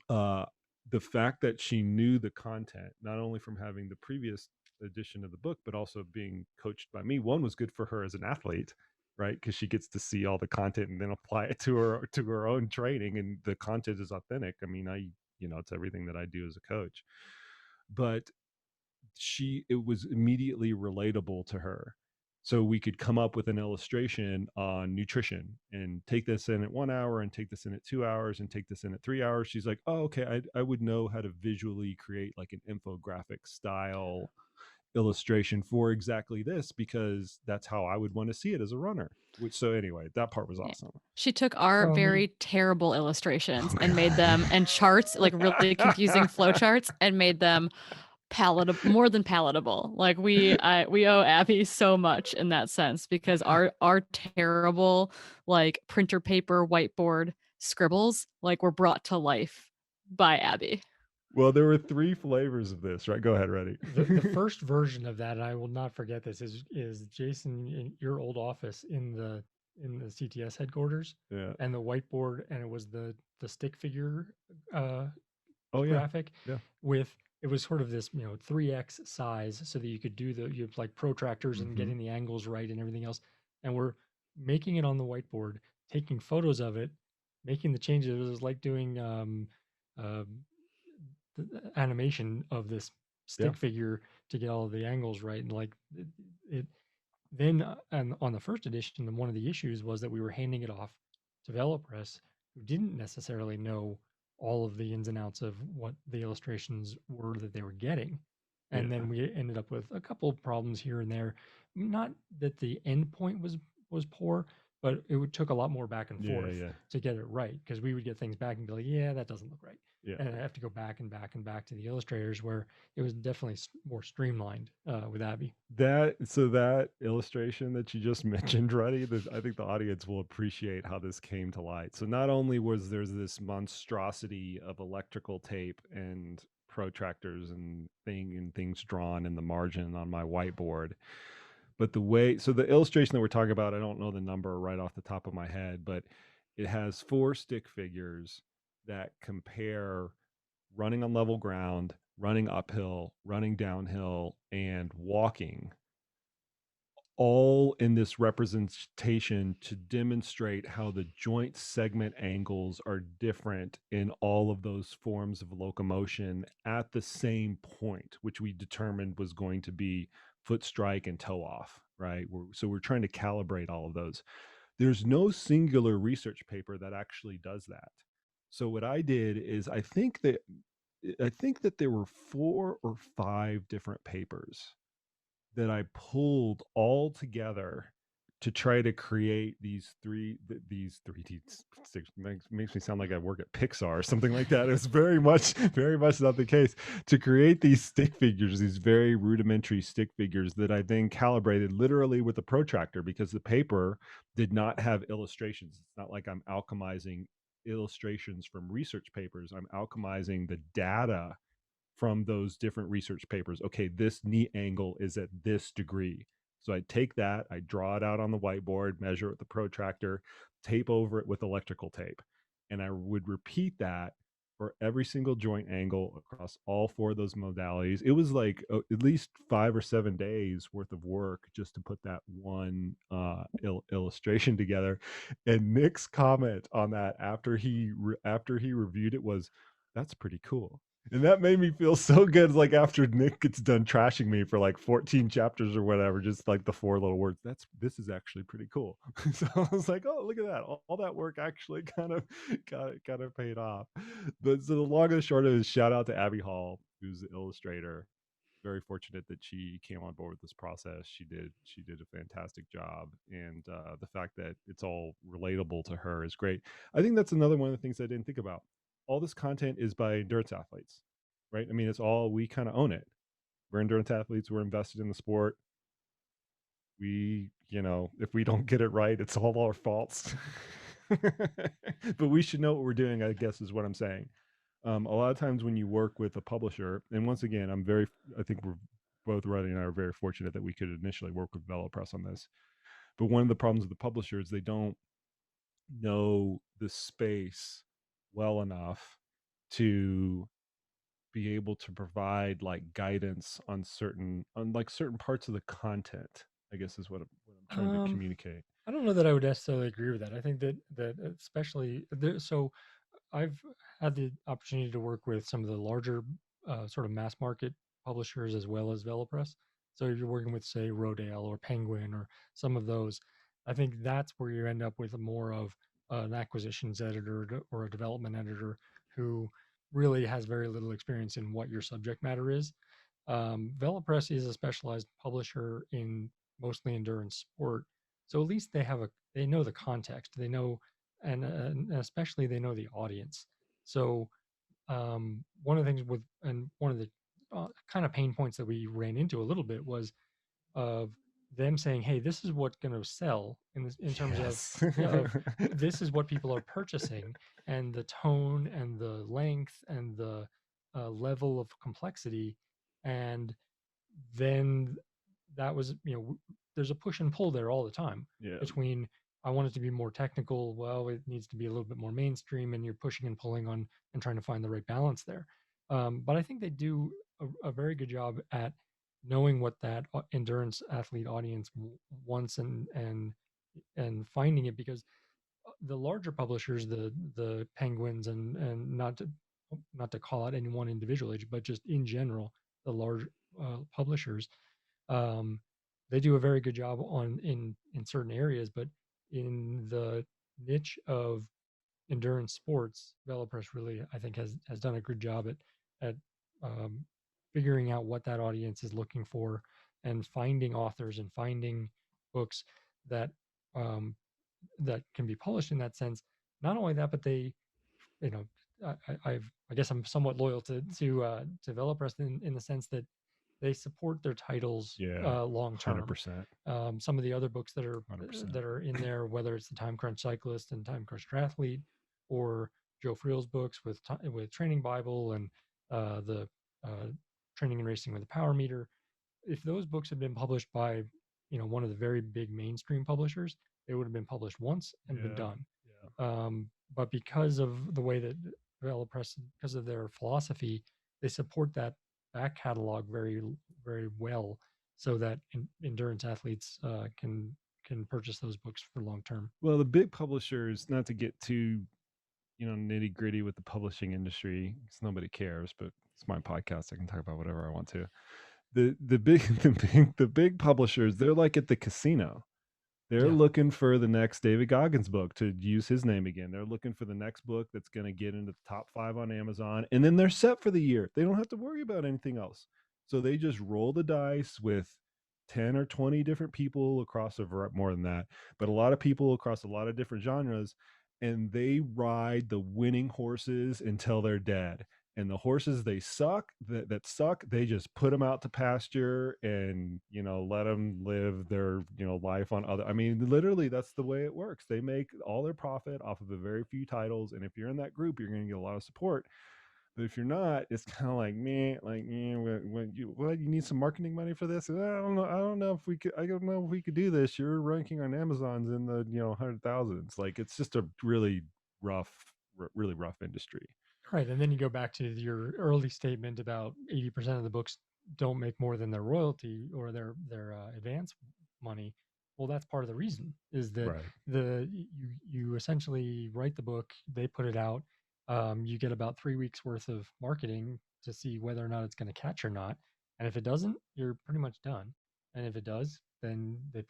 the fact that she knew the content, not only from having the previous edition of the book, but also being coached by me. One was good for her as an athlete, right? Because she gets to see all the content and then apply it to her own training, and the content is authentic. I mean, it's everything that I do as a coach. But it was immediately relatable to her. So we could come up with an illustration on nutrition and take this in at 1 hour and take this in at 2 hours and take this in at 3 hours. She's like, oh, okay, I would know how to visually create like an infographic style illustration for exactly this, because that's how I would want to see it as a runner. Which, so anyway, that part was Yeah. awesome. She took our Well, very terrible illustrations and made God. them and charts, like really confusing flow charts, and made them palatable, more than palatable. Like we owe Abby so much in that sense, because our terrible like printer paper whiteboard scribbles like were brought to life by Abby. Well, there were 3 flavors of this, right? Go ahead, Reddy. the first version of that, and I will not forget this, is Jason in your old office in the CTS headquarters, Yeah. and the whiteboard, and it was the stick figure Oh yeah. graphic Yeah. with, it was sort of this 3x size, so that you could do you have like protractors and Mhm. getting the angles right and everything else, and we're making it on the whiteboard, taking photos of it, making the changes. It was like doing the animation of this Yeah. stick figure to get all of the angles right, and like it then and on the first edition, one of the issues was that we were handing it off to developers who didn't necessarily know all of the ins and outs of what the illustrations were that they were getting, and Yeah. then we ended up with a couple of problems here and there. Not that the end point was poor, but took a lot more back and Yeah, forth yeah. to get it right, because we would get things back and be like, yeah, that doesn't look right. Yeah. And I have to go back and back and back to the illustrators, where it was definitely more streamlined with Abby. That illustration that you just mentioned, Ruddy, I think the audience will appreciate how this came to light. So not only was there's this monstrosity of electrical tape and protractors and things drawn in the margin on my whiteboard, but the illustration that we're talking about, I don't know the number right off the top of my head, but it has 4 stick figures that compare running on level ground, running uphill, running downhill, and walking, all in this representation to demonstrate how the joint segment angles are different in all of those forms of locomotion at the same point, which we determined was going to be foot strike and toe off, right? So we're trying to calibrate all of those. There's no singular research paper that actually does that. So what I did is I think that there were 4 or 5 different papers that I pulled all together to try to create these 3D six. Makes me sound like I work at Pixar or something like that. It's very much not the case. To create these stick figures, these very rudimentary stick figures that I then calibrated literally with a protractor, because the paper did not have illustrations. It's not like I'm alchemizing illustrations from research papers. I'm alchemizing the data from those different research papers. Okay, this knee angle is at this degree. So I take that, I draw it out on the whiteboard, measure it with the protractor, tape over it with electrical tape. And I would repeat that for every single joint angle across all 4 of those modalities. It was like at least 5 or 7 days worth of work just to put that one illustration together. And Nick's comment on that after he reviewed it was, "That's pretty cool." And that made me feel so good. Like after Nick gets done trashing me for like 14 chapters or whatever, just like the 4 little words, this is actually pretty cool. So I was like, oh, look at that. All that work actually kind of paid off. But so the long and the short of it is, shout out to Abby Hall, who's the illustrator. Very fortunate that she came on board with this process. She did a fantastic job. And the fact that it's all relatable to her is great. I think that's another one of the things I didn't think about. All this content is by endurance athletes, right? I mean, it's all, we kind of own it. We're endurance athletes. We're invested in the sport. We, if we don't get it right, it's all our faults. But we should know what we're doing, I guess, is what I'm saying. A lot of times when you work with a publisher, and once again, I think we're both, Rodney and I, are very fortunate that we could initially work with VeloPress on this. But one of the problems with the publisher is they don't know the space well enough to be able to provide like guidance on certain parts of the content, I guess, is what I'm trying to communicate. I don't know that I would necessarily agree with that. I think that especially so I've had the opportunity to work with some of the larger sort of mass market publishers as well as VeloPress. So if you're working with, say, Rodale or Penguin or some of those, I think that's where you end up with more of an acquisitions editor or a development editor who really has very little experience in what your subject matter is. VeloPress is a specialized publisher in mostly endurance sport, so at least they know the context, they know, and especially they know the audience. So one of the things with and one of the kind of pain points that we ran into a little bit was of them saying, "Hey, this is what's going to sell in terms of Yes. this is what people are purchasing, and the tone and the length and the level of complexity." And then that was, there's a push and pull there all the time Yeah. between I want it to be more technical. Well, it needs to be a little bit more mainstream, and you're pushing and pulling on and trying to find the right balance there. But I think they do a very good job at knowing what that endurance athlete audience wants and finding it, because the larger publishers, the Penguins, and not to call out any one individual, but just in general, the large publishers, um, they do a very good job in certain areas, but in the niche of endurance sports, VeloPress really, I think, has done a good job at um, figuring out what that audience is looking for and finding authors and finding books that um, that can be published in that sense. Not only that, but they, you know, I guess I'm somewhat loyal to VeloPress in the sense that they support their titles Yeah. long term. 100%. Some of the other books 100%. that are in there, whether it's the Time Crunch Cyclist and Time Crunch Triathlete, or Joe Friel's books with Training Bible and the Training and Racing with a Power Meter, if those books had been published by one of the very big mainstream publishers, they would have been published once and been Yeah. done. Yeah. But because of the way that VeloPress, because of their philosophy, they support that back catalog very, very well, so that endurance athletes can purchase those books for long term. Well, the big publishers, not to get too, nitty gritty with the publishing industry, because nobody cares, but it's my podcast. I can talk about whatever I want to. The big the big publishers, they're like at the casino. They're Yeah. looking for the next David Goggins book, to use his name again. They're looking for the next book that's going to get into the top 5 on Amazon, and then they're set for the year. They don't have to worry about anything else. So they just roll the dice with 10 or 20 different people across more than that, but a lot of people across a lot of different genres, and they ride the winning horses until they're dead. And the horses that suck, they just put them out to pasture and let them live their life on other. I mean, literally, that's the way it works. They make all their profit off of a very few titles, and if you're in that group, you're going to get a lot of support. But if you're not, it's kind of like me, like you need some marketing money for this. I don't know. I don't know if we could. I don't know if we could do this. You're ranking on Amazon's in the 100,000s. Like, it's just a really really rough industry. Right, and then you go back to your early statement about 80% of the books don't make more than their royalty or their advance money. Well, that's part of the reason, is that Right. you essentially write the book, they put it out, you get about 3 weeks worth of marketing to see whether or not it's going to catch or not, and if it doesn't, you're pretty much done. And if it does, then they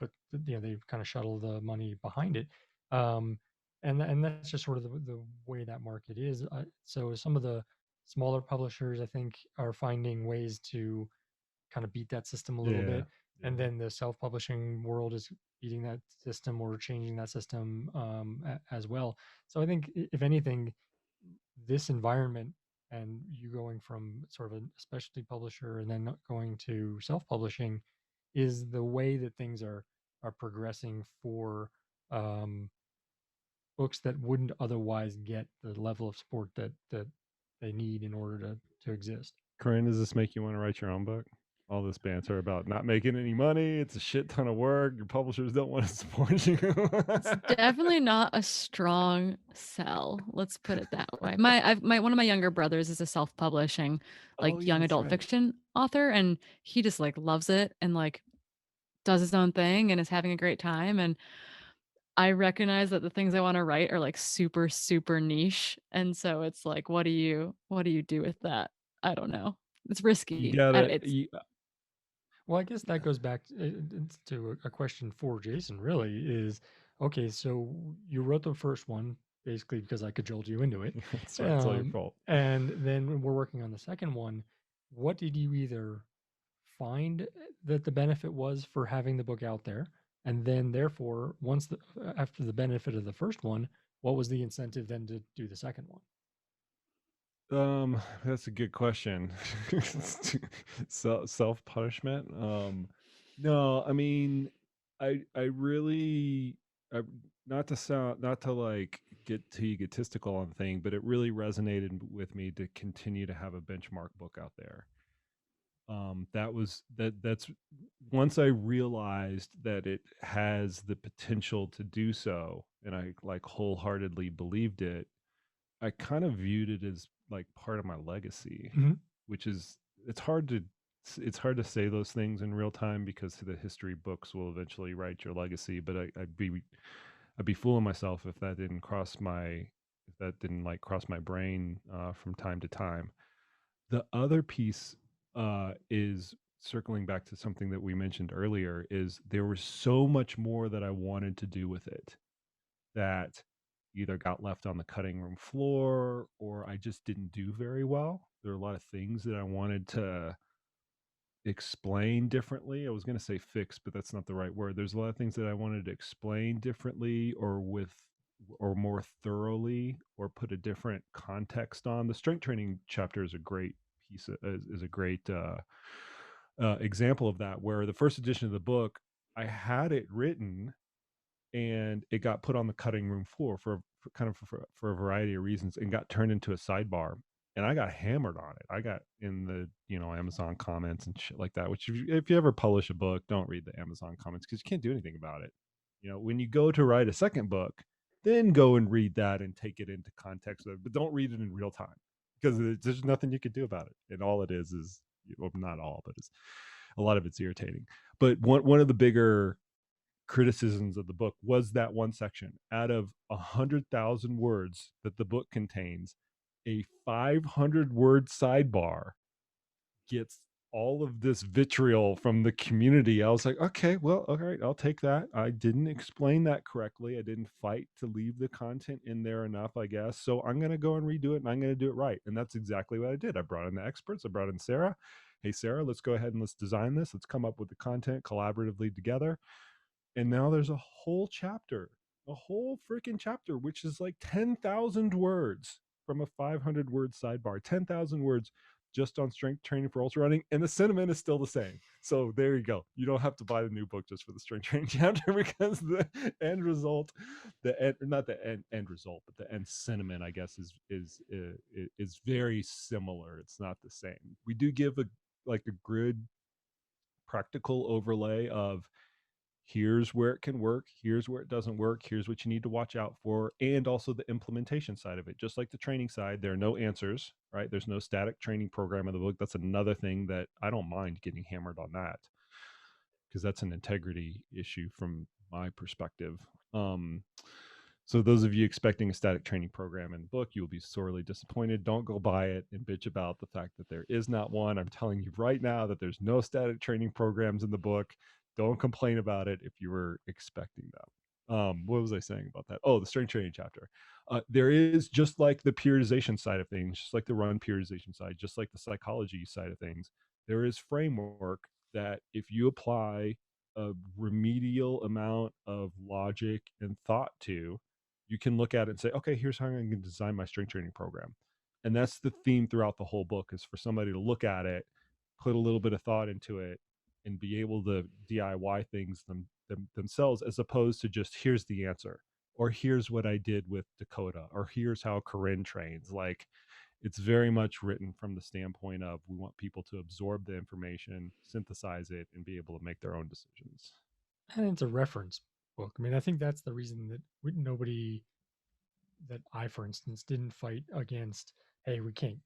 kind of shuttle the money behind it. Um, and that's just sort of the way that market is. So some of the smaller publishers, I think, are finding ways to kind of beat that system a little bit, and then the self-publishing world is beating that system or changing that system as well. So I think, if anything, this environment and you going from sort of a specialty publisher and then going to self-publishing is the way that things are progressing for um, books that wouldn't otherwise get the level of support that they need in order to exist. Corinne, does this make you want to write your own book? All this banter about not making any money, it's a shit ton of work, your publishers don't want to support you. It's definitely not a strong sell. Let's put it that way. My one of my younger brothers is a self-publishing, like, Oh, yeah, young that's adult right. fiction author, and he just like loves it and like does his own thing and is having a great time. And I recognize that the things I want to write are like super, super niche. And so it's like, what do you do with that? I don't know. It's You risky. gotta, It's Well, I guess that goes back to a question for Jason, really, is okay, so you wrote the first one basically because I cajoled you into it. That's right. It's all your fault. And then when we're working on the second one, what did you either find that the benefit was for having the book out there? And then, therefore, after the benefit of the first one, what was the incentive then to do the second one? That's a good question. Self-punishment. No, I mean, I really, I, not to like get too egotistical on the thing, but it really resonated with me to continue to have a benchmark book out there. That's once I realized that it has the potential to do so, and I like wholeheartedly believed it. I kind of viewed it as like part of my legacy, Mhm. which is it's hard to say those things in real time because the history books will eventually write your legacy. But I'd be fooling myself if that didn't like cross my brain from time to time. The other piece is circling back to something that we mentioned earlier. Is there was so much more that I wanted to do with it that either got left on the cutting room floor or I just didn't do very well. There are a lot of things that I wanted to explain differently. I was going to say fix, but that's not the right word. There's a lot of things that I wanted to explain differently or more thoroughly or put a different context on. The strength training chapter is a great is a great example of that, where the first edition of the book, I had it written and it got put on the cutting room floor for a variety of reasons and got turned into a sidebar, and I got hammered on it. I got in the Amazon comments and shit like that, which if you ever publish a book, don't read the Amazon comments because you can't do anything about it. When you go to write a second book, then go and read that and take it into context, but don't read it in real time because there's nothing you could do about it, and all it is well, not all, but it's a lot of it's irritating. But one of the bigger criticisms of the book was that one section. Out of 100,000 words that the book contains, a 500-word sidebar gets all of this vitriol from the community. I was like, okay, well, all right, I'll take that. I didn't explain that correctly. I didn't fight to leave the content in there enough, I guess. So I'm going to go and redo it, and I'm going to do it right. And that's exactly what I did. I brought in the experts. I brought in Sarah. Hey, Sarah, let's go ahead and let's design this. Let's come up with the content collaboratively together. And now there's a whole freaking chapter, which is like 10,000 words from a 500-word sidebar, 10,000 words just on strength training for ultra running, and the sentiment is still the same. So there you go. You don't have to buy the new book just for the strength training chapter because the end result, not the end result, but the end sentiment, I guess, is very similar. It's not the same. We do give a good practical overlay of here's where it can work, here's where it doesn't work, here's what you need to watch out for, and also the implementation side of it. Just like the training side, there are no answers, right? There's no static training program in the book. That's another thing that I don't mind getting hammered on, that because that's an integrity issue from my perspective. um so those of you expecting a static training program in the book, you will be sorely disappointed. Don't go buy it and bitch about the fact that there is not one. I'm telling you right now that there's no static training programs in the book. Don't complain about it if you were expecting them. What was I saying about that? Oh, the strength training chapter. There is, just like the periodization side of things, just like the run periodization side, just like the psychology side of things, there is framework that if you apply a remedial amount of logic and thought to, you can look at it and say, okay, here's how I'm going to design my strength training program. And that's the theme throughout the whole book, is for somebody to look at it, put a little bit of thought into it, and be able to DIY things themselves, as opposed to just here's the answer, or here's what I did with Dakota, or here's how Corinne trains. Like, it's very much written from the standpoint of we want people to absorb the information, synthesize it, and be able to make their own decisions. And it's a reference book. I mean, I think that's the reason that nobody, that I, for instance, didn't fight against, hey, we can't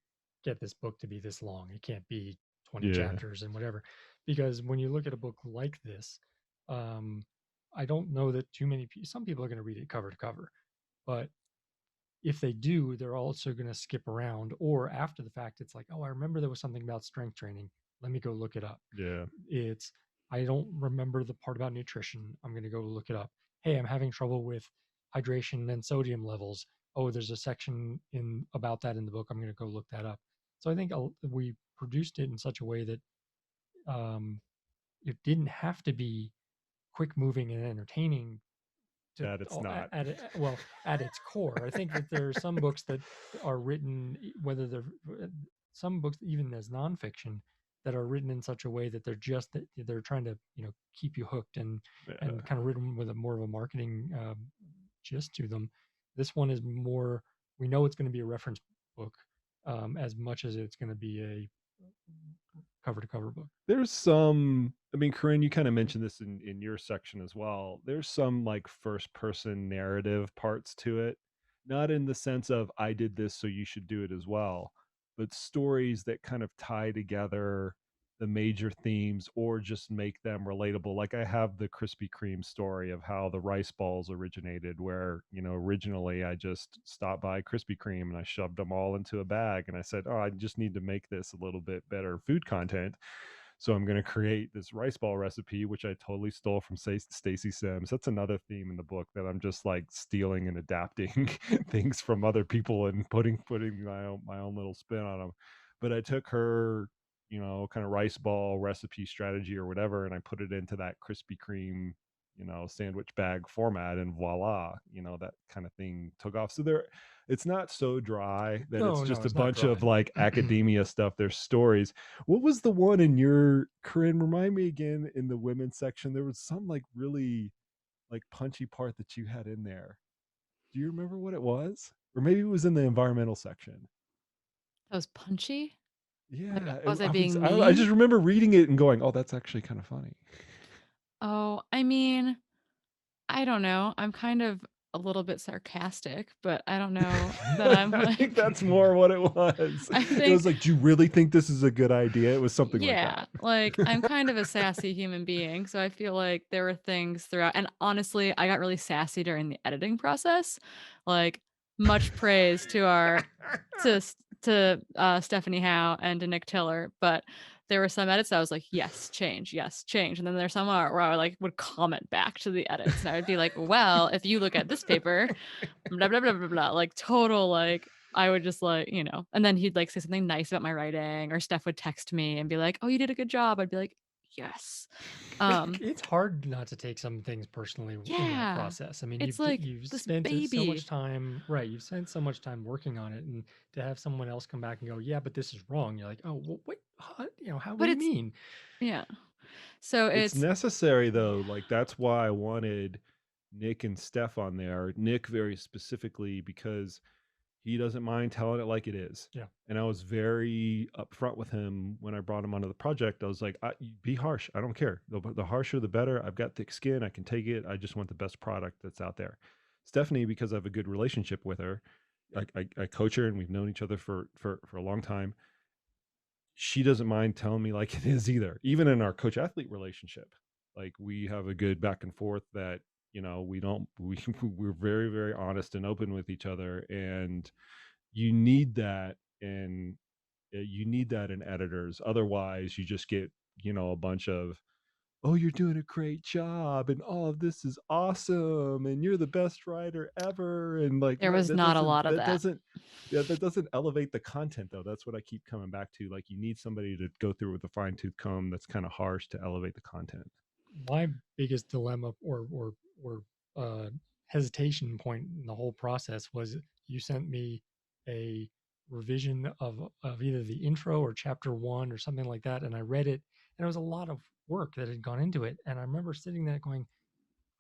get this book to be this long. It can't be 20 Yeah. chapters and whatever. Because when you look at a book like this, um, I don't know that some people are going to read it cover to cover, but if they do, they're also going to skip around, or after the fact, it's like, oh, I remember there was something about strength training. Let me go look it up. Yeah. It's, I don't remember the part about nutrition. I'm going to go look it up. Hey, I'm having trouble with hydration and sodium levels. Oh, there's a section in about that in the book. I'm going to go look that up. So I think we produced it in such a way that um, it didn't have to be quick moving and entertaining to That it's not. well, at its core. I think that there are some books that are written, whether they're some books even as nonfiction, that are written in such a way that they're trying to keep you hooked and Yeah. kind of written with a more of a marketing gist to them. This one is more, we know it's going to be a reference book as much as it's going to be a cover to cover book. There's some, I mean, Corinne, you kind of mentioned this in your section as well. There's some like first person narrative parts to it, not in the sense of I did this, so you should do it as well, but stories that kind of tie together the major themes or just make them relatable. Like I have the Krispy Kreme story of how the rice balls originated, where, originally I just stopped by Krispy Kreme and I shoved them all into a bag and I said, oh, I just need to make this a little bit better food content. So I'm going to create this rice ball recipe, which I totally stole from Stacy Sims. That's another theme in the book that I'm just like stealing and adapting things from other people and putting my own little spin on them. But I took her, kind of rice ball recipe strategy or whatever, and I put it into that Krispy Kreme, sandwich bag format, and voila, that kind of thing took off. So it's not so dry that it's No, just a it's not bunch of dry. like academia stuff. There's stories. What was the one in your, Corinne, remind me again, in the women's section? There was some like really like punchy part that you had in there. Do you remember what it was? Or maybe it was in the environmental section. That was punchy. Like, Yeah, was I I being I just mean? remember reading it and going, "Oh, that's actually kind of funny." Oh, I mean, I don't know. I'm kind of a little bit sarcastic, but I don't know that I'm I think like, that's more what it was. I It was think, like, "Do you really think this is a good idea?" It was something like yeah, that. like I'm kind of a sassy human being. So I feel like there were things throughout. And honestly, I got really sassy during the editing process. Like, much praise to Stephanie Howe and to Nick Tiller, but there were some edits that I was like, yes, change. And then there's some where I like would comment back to the edits, and I would be like, well, if you look at this paper, blah blah blah blah blah, like total like I would just like, and then he'd like say something nice about my writing, or Steph would text me and be like, oh, you did a good job. I'd be like, yes. It's hard not to take some things personally in that Yeah. process. I mean, It's like you've this spent so much baby. time, right? You've spent so much time working on it, and to have someone else come back and go, "Yeah, but this is wrong." You're like, "Oh, well, wait, huh? How? What But do you it's mean?" yeah. So It's it's necessary though. Like that's why I wanted Nick and Steph on there. Nick very specifically because he doesn't mind telling it like it is. Yeah. And I was very upfront with him when I brought him onto the project. I was like, be harsh. I don't care. The harsher, the better. I've got thick skin. I can take it. I just want the best product that's out there. Stephanie, because I have a good relationship with her, I coach her and we've known each other for a long time. She doesn't mind telling me like it is either. Even in our coach athlete relationship, like we have a good back and forth that, we don't, we're very, very honest and open with each other. And you need that in editors. Otherwise you just get, a bunch of, oh, you're doing a great job and all of this is awesome and you're the best writer ever, and like there was not a lot of that that. doesn't that doesn't elevate the content though. That's what I keep coming back to. Like you need somebody to go through with a fine-tooth comb that's kind of harsh to elevate the content. My biggest dilemma or hesitation point in the whole process was you sent me a revision of either the intro or chapter one or something like that, and I read it, and it was a lot of work that had gone into it, and I remember sitting there going,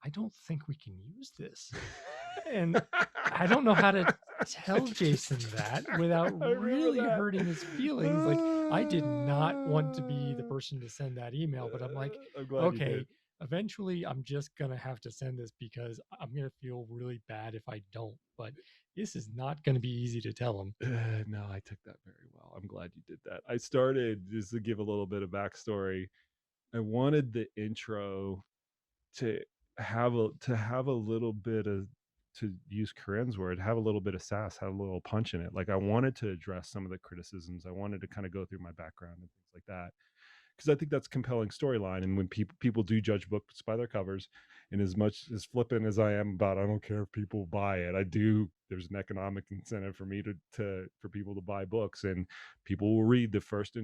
I don't think we can use this. And I don't know how to tell Jason that without I remember really that. hurting his feelings. Like, I did not want to be the person to send that email, but I'm like, I'm glad you did. okay, eventually I'm just going to have to send this because I'm going to feel really bad if I don't. But this is not going to be easy to tell him. No, I took that very well. I'm glad you did that. I started, just to give a little bit of backstory, I wanted the intro to have a little bit of, to use Corinne's word, have a little bit of sass, have a little punch in it. Like I wanted to address some of the criticisms. I wanted to kind of go through my background and things like that. because I think that's compelling storyline. And when people do judge books by their covers, and as much as flippant as I am about, I don't care if people buy it. I do. There's an economic incentive for me for people to buy books, and people will read the first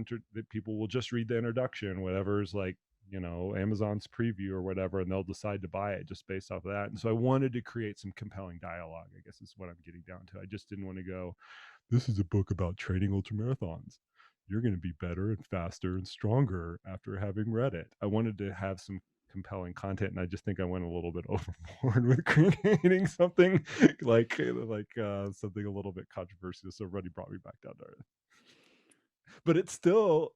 people will just read the introduction, whatever's like, Amazon's preview or whatever, and they'll decide to buy it just based off of that. And so I wanted to create some compelling dialogue, I guess is what I'm getting down to. I just didn't want to go, this is a book about training ultramarathons. You're going to be better and faster and stronger after having read it. I wanted to have some compelling content, and I just think I went a little bit overboard with creating something like something a little bit controversial. So Ruddy brought me back down to earth. But it's still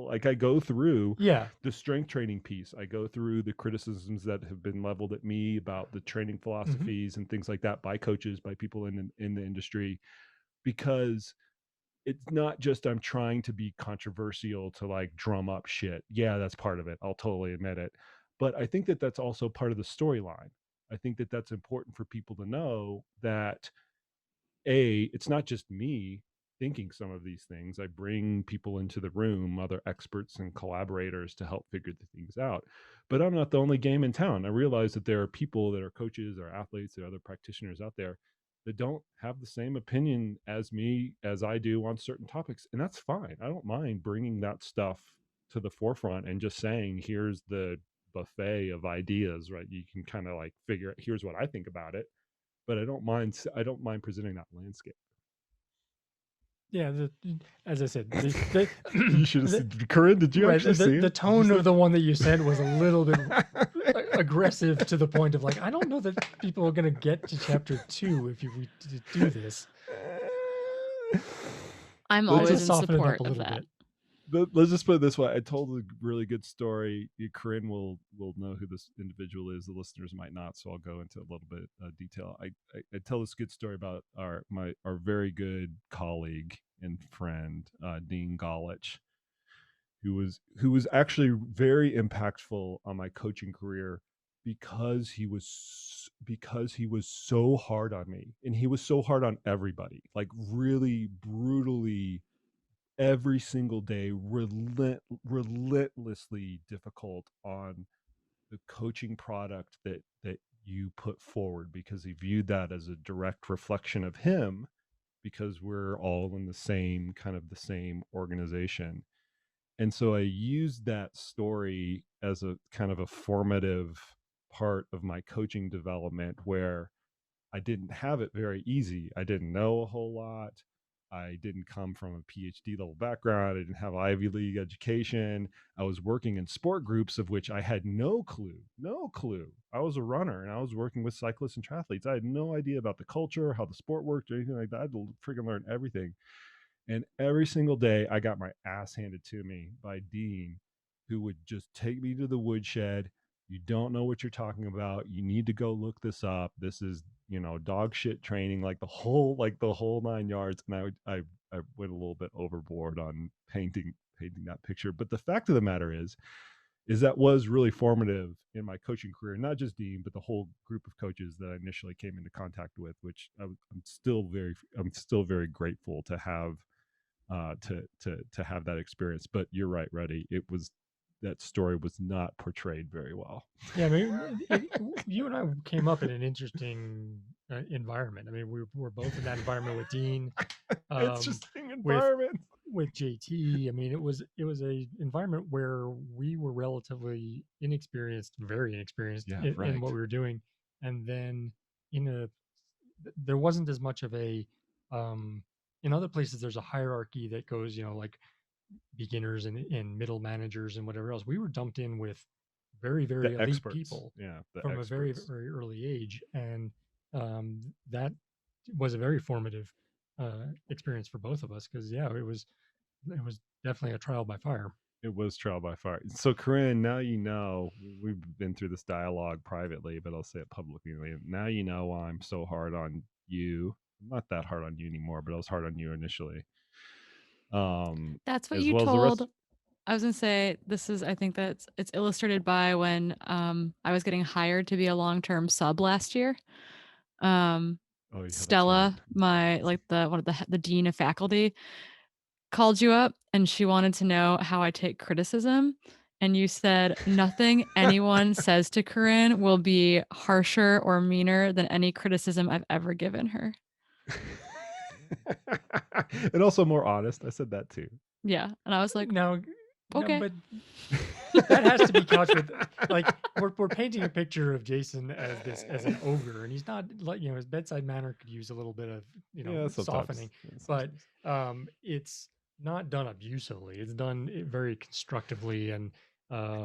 like, I go through the strength training piece. I go through the criticisms that have been leveled at me about the training philosophies and things like that by coaches, by people in the industry, because it's not just I'm trying to be controversial to like drum up shit. Yeah, that's part of it. I'll totally admit it. But I think that that's also part of the storyline. I think that that's important for people to know that it's not just me thinking some of these things. I bring people into the room, other experts and collaborators, to help figure the things out. But I'm not the only game in town. I realize that there are people that are coaches or athletes or other practitioners out there that don't have the same opinion as me, as I do, on certain topics. And that's fine. I don't mind bringing that stuff to the forefront and just saying, here's the buffet of ideas, right? You can kind of like figure out, here's what I think about it. But I don't mind presenting that landscape. Yeah, as I said, you should have seen. Corinne, did you actually see it? The tone of the one that you sent was a little bit aggressive, to the point of like, I don't know that people are going to get to chapter 2 if you do this. I'm always in support of that. Let's just put it this way. I told a really good story. Corinne will know who this individual is. The listeners might not, so I'll go into a little bit of detail. I tell this good story about our very good colleague and friend, Dean Golich, who was actually very impactful on my coaching career because he was so hard on me, and he was so hard on everybody, like really brutally, every single day, relentlessly difficult on the coaching product that you put forward, because he viewed that as a direct reflection of him, because we're all in the same organization. And so I used that story as a kind of a formative part of my coaching development, where I didn't have it very easy. I didn't know a whole lot. I didn't come from a PhD level background. I didn't have Ivy League education. I was working in sport groups of which I had no clue. I was a runner, and I was working with cyclists and triathletes. I had no idea about the culture, how the sport worked, or anything like that. I had to freaking learn everything. And every single day I got my ass handed to me by Dean, who would just take me to the woodshed. You don't know what you're talking about. You need to go look this up. This is, dog shit training, like the whole 9 yards. And I went a little bit overboard on painting that picture. But the fact of the matter is that was really formative in my coaching career. Not just Dean, but the whole group of coaches that I initially came into contact with, which I'm still very grateful to have. To have that experience. But you're right, Ruddy. That story was not portrayed very well. Yeah, I mean, you and I came up in an interesting environment. I mean, we're both in that environment with Dean. Interesting environment with JT. I mean, it was a environment where we were relatively very inexperienced in what we were doing, and then there wasn't as much of a in other places, there's a hierarchy that goes, like beginners and middle managers and whatever else. We were dumped in with very, very elite experts. People from experts. A very, very early age. And that was a very formative experience for both of us, because, it was definitely a trial by fire. It was trial by fire. So, Corinne, now we've been through this dialogue privately, but I'll say it publicly. Now you know why I'm so hard on you. I'm not that hard on you anymore, but I was hard on you initially. That's what you told. I was gonna say, I think that it's illustrated by when I was getting hired to be a long-term sub last year. Stella, my one of the dean of faculty, called you up and she wanted to know how I take criticism. And you said nothing anyone says to Corinne will be harsher or meaner than any criticism I've ever given her. And also more honest. I said that too. Yeah. And I was like, No, okay. but that has to be couched with, like, we're painting a picture of Jason as an ogre, and he's not, like, his bedside manner could use a little bit of Yeah, sometimes. softening, Yeah, but sometimes. it's not done abusively. It's done very constructively and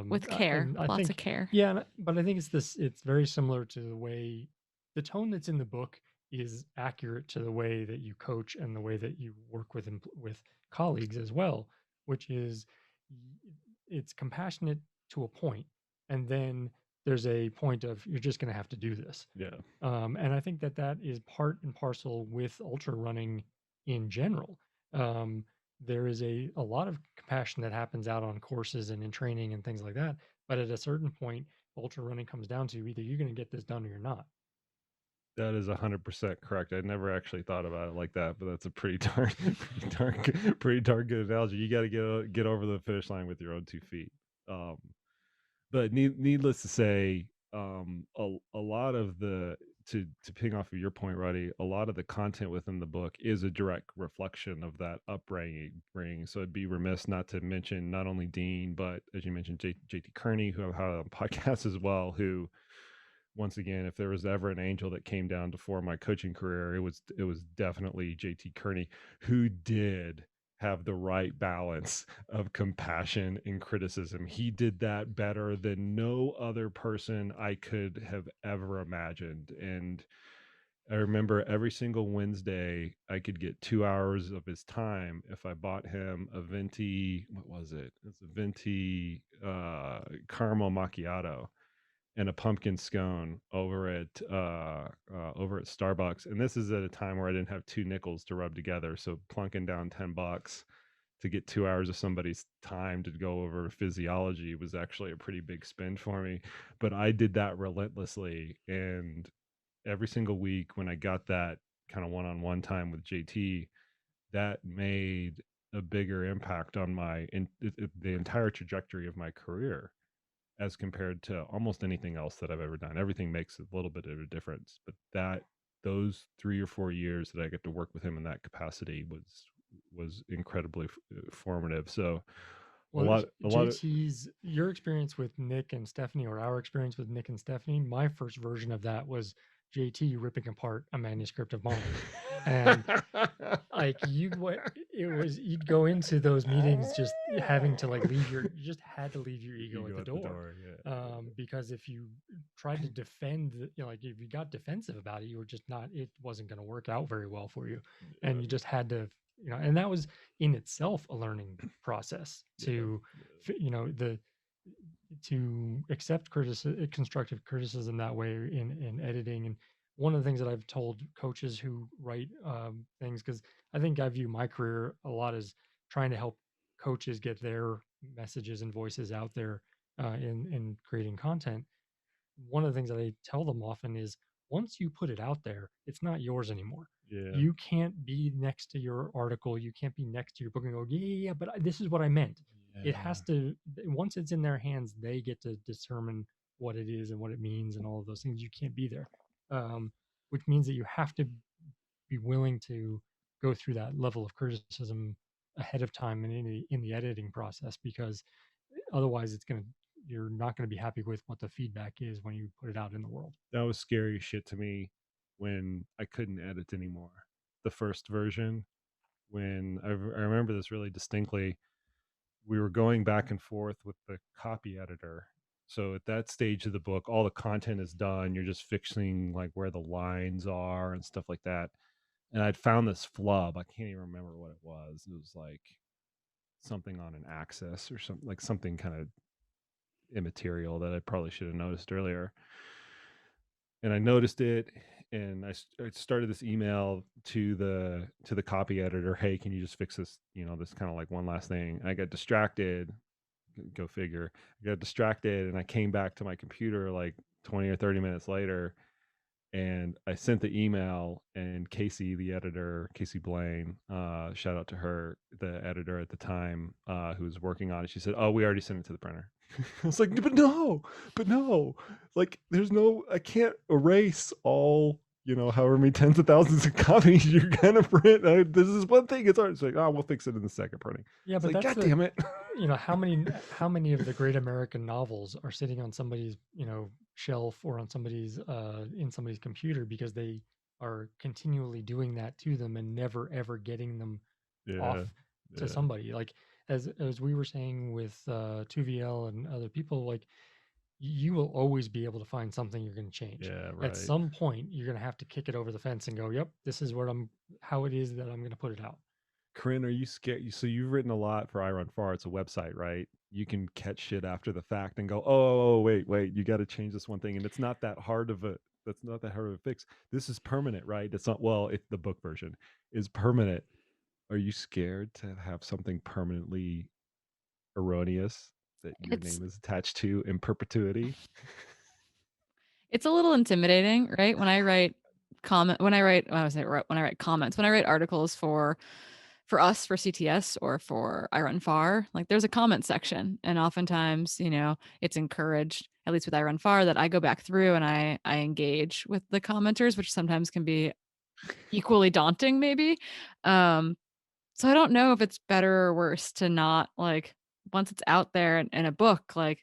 With care, and I lots think of care. yeah, but I think it's very similar to the way the tone that's in the book is accurate to the way that you coach and the way that you work with with colleagues as well, which is it's compassionate to a point, and then there's a point of you're just going to have to do this. Yeah. And I think that is part and parcel with ultra running in general. There is a lot of compassion that happens out on courses and in training and things like that. But at a certain point, ultra running comes down to either you're going to get this done or you're not. That is 100% correct. I never actually thought about it like that, but that's a pretty darn good analogy. You got to get over the finish line with your own 2 feet. But needless to say, a lot of the to ping off of your point, Roddy, a lot of the content within the book is a direct reflection of that upbringing. So I'd be remiss not to mention not only Dean, but as you mentioned, JT Kearney, who I've had on podcasts as well, who, once again, if there was ever an angel that came down to form my coaching career, it was definitely JT Kearney, who did have the right balance of compassion and criticism. He did that better than no other person I could have ever imagined. And I remember every single Wednesday I could get 2 hours of his time if I bought him a venti, what was it? It's a venti caramel macchiato and a pumpkin scone over at Starbucks. And this is at a time where I didn't have 2 nickels to rub together. So plunking down $10 to get 2 hours of somebody's time to go over physiology was actually a pretty big spend for me. But I did that relentlessly. And every single week when I got that kind of one-on-one time with JT, that made a bigger impact on the entire trajectory of my career as compared to almost anything else that I've ever done. Everything makes a little bit of a difference, but those 3 or 4 years that I get to work with him in that capacity was incredibly formative. So Well, a lot of JT's your experience with Nick and Stephanie, or our experience with Nick and Stephanie, my first version of that was JT ripping apart a manuscript of mine. And like you'd go into those meetings just having to you just had to leave your ego at the door. Yeah. Because if you tried to defend, if you got defensive about it, you were just not, it wasn't going to work out very well for you. And you just had to, and that was in itself a learning process to, to accept constructive criticism that way in editing. And one of the things that I've told coaches who write things, because I think I view my career a lot as trying to help coaches get their messages and voices out there in creating content. One of the things that I tell them often is once you put it out there, it's not yours anymore. Yeah. You can't be next to your article. You can't be next to your book and go, yeah, but this is what I meant. It has to, once it's in their hands, they get to determine what it is and what it means and all of those things. You can't be there, which means that you have to be willing to go through that level of criticism ahead of time and in the editing process, because otherwise you're not going to be happy with what the feedback is when you put it out in the world. That was scary shit to me when I couldn't edit anymore. The first version, when I remember this really distinctly, we were going back and forth with the copy editor. So at that stage of the book, all the content is done. You're just fixing like where the lines are and stuff like that. And I'd found this flub. I can't even remember what it was. It was like something on an axis or something kind of immaterial that I probably should have noticed earlier. And I noticed it, and I started this email to the copy editor. Hey, can you just fix this? This kind of like one last thing. I got distracted. Go figure. I got distracted, and I came back to my computer like 20 or 30 minutes later, And I sent the email, and Casey, the editor, Casey Blaine, shout out to her, the editor at the time, who was working on it. She said, "Oh, we already sent it to the printer." I was like, but no, like, there's no, I can't erase all, however many tens of thousands of copies you're gonna print. This is one thing. It's hard. It's like, oh, we'll fix it in the second printing. Yeah, It's but like, that's God damn it. how many of the great American novels are sitting on somebody's shelf or on somebody's in somebody's computer because they are continually doing that to them and never ever getting them off Yeah, to yeah, somebody. Like as we were saying with 2VL and other people, like you will always be able to find something you're going to change. yeah, At right. some point, you're going to have to kick it over the fence and go, "Yep, this is how it is that I'm going to put it out." Corinne, are you scared? So you've written a lot for I Run Far. It's a website, right? You can catch shit after the fact and go, oh, wait, you got to change this one thing, and it's not that hard of a. That's not that hard of a fix. This is permanent, right? It's not. Well, if the book version is permanent, are you scared to have something permanently erroneous that your It's name is attached to in perpetuity? it's a little intimidating, right? When I write when I write comments, when I write articles for us for CTS or for I Run Far, like there's a comment section, and oftentimes, it's encouraged, at least with I Run Far, that I go back through and I engage with the commenters, which sometimes can be equally daunting, maybe. So I don't know if it's better or worse to not, like, once it's out there in a book, like,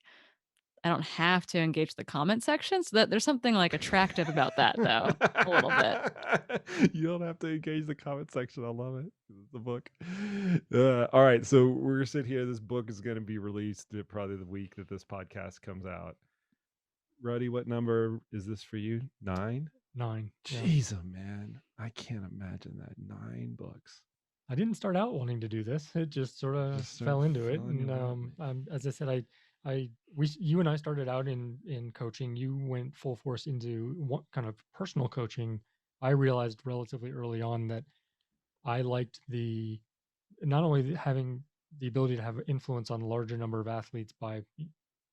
I don't have to engage the comment section, so that there's something, like, attractive about that, though, a little bit. You don't have to engage the comment section. I love it. It's the book. All right, so we're gonna sit here. This book is going to be released probably the week that this podcast comes out. Ruddy, what number is this for you? 9? 9. Yeah. Jeez, oh man, I can't imagine that. 9 books. I didn't start out wanting to do this. It just sort of fell into it. And as I said, you and I started out in coaching. You went full force into what kind of personal coaching. I realized relatively early on that I liked not only having the ability to have influence on a larger number of athletes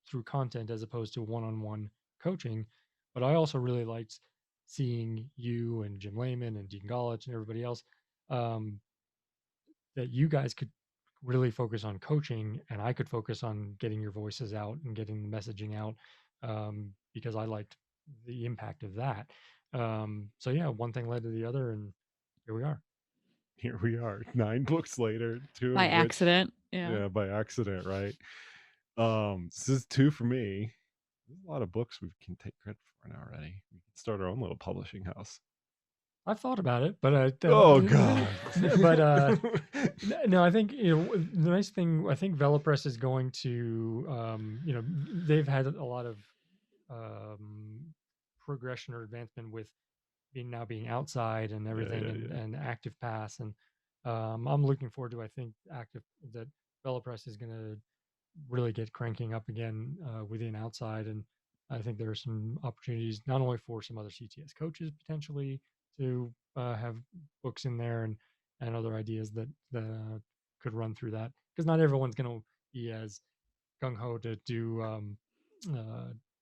through content as opposed to one-on-one coaching, but I also really liked seeing you and Jim Lehman and Dean Golich and everybody else, that you guys could really focus on coaching and I could focus on getting your voices out and getting the messaging out, because I liked the impact of that. So yeah, one thing led to the other, and here we are. Here we are, 9 books later, 2 By of which, accident, yeah. yeah, by accident, right? This is 2 for me. There's a lot of books we can take credit for now already. We can start our own little publishing house. I've thought about it, but Oh God! but no, I think the nice thing, I think VelaPress is going to they've had a lot of progression or advancement with being outside and everything, Yeah. and Active Pass, and I'm looking forward to, I think that VelaPress is going to really get cranking up again within outside, and I think there are some opportunities not only for some other CTS coaches potentially to have books in there, and other ideas that could run through that, because not everyone's going to be as gung-ho to do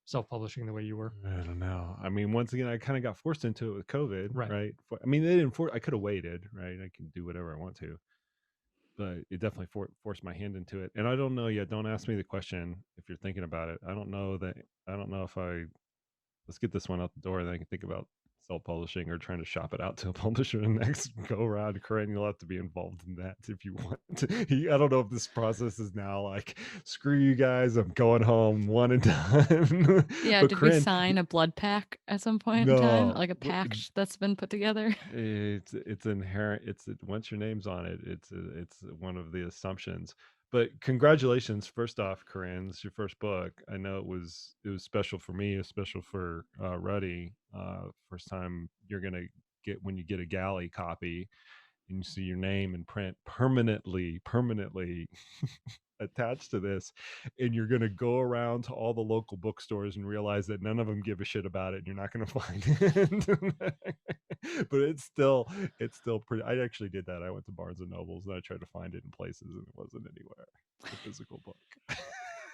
self-publishing the way you were. I don't know. I mean, once again, I kind of got forced into it with COVID, Right. right? I mean, they didn't I could have waited, right? I can do whatever I want to, but it definitely forced my hand into it. And I don't know yet. Don't ask me the question if you're thinking about it. I don't know if let's get this one out the door, and then I can think about self-publishing or trying to shop it out to a publisher the next go around. Corinne, you'll have to be involved in that if you want to. I don't know if this process is now like, screw you guys, I'm going home, one and done. Yeah, But did we Corinne, sign a blood pack at some point in time? no, Like a pact that's been put together? it's inherent. Once your name's on it, it's one of the assumptions. But congratulations, first off, Corinne. It's your first book. I know it was special for me. It was special for Ruddy. First time you're gonna get, when you get a galley copy and you see your name in print permanently attached to this, and you're gonna go around to all the local bookstores and realize that none of them give a shit about it, and you're not gonna find it. But it's still pretty. I actually did that. I went to Barnes and Nobles and I tried to find it in places, and it wasn't anywhere. The physical book.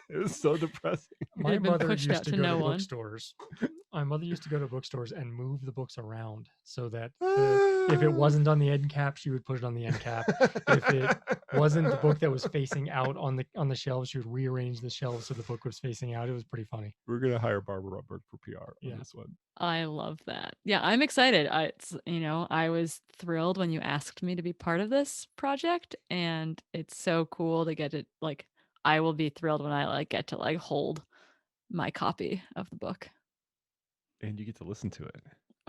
It was so depressing. My had been mother pushed used out to to go no to one. bookstores. My mother used to go to bookstores and move the books around so that if it wasn't on the end cap, she would put it on the end cap. If it wasn't the book that was facing out on the shelves, she would rearrange the shelves so the book was facing out. It was pretty funny. We're gonna hire Barbara Rubberg for PR Yeah. on this one. I love that. Yeah, I'm excited. I was thrilled when you asked me to be part of this project, and it's so cool to get it. Like, I will be thrilled when I get to hold my copy of the book. And you get to listen to it.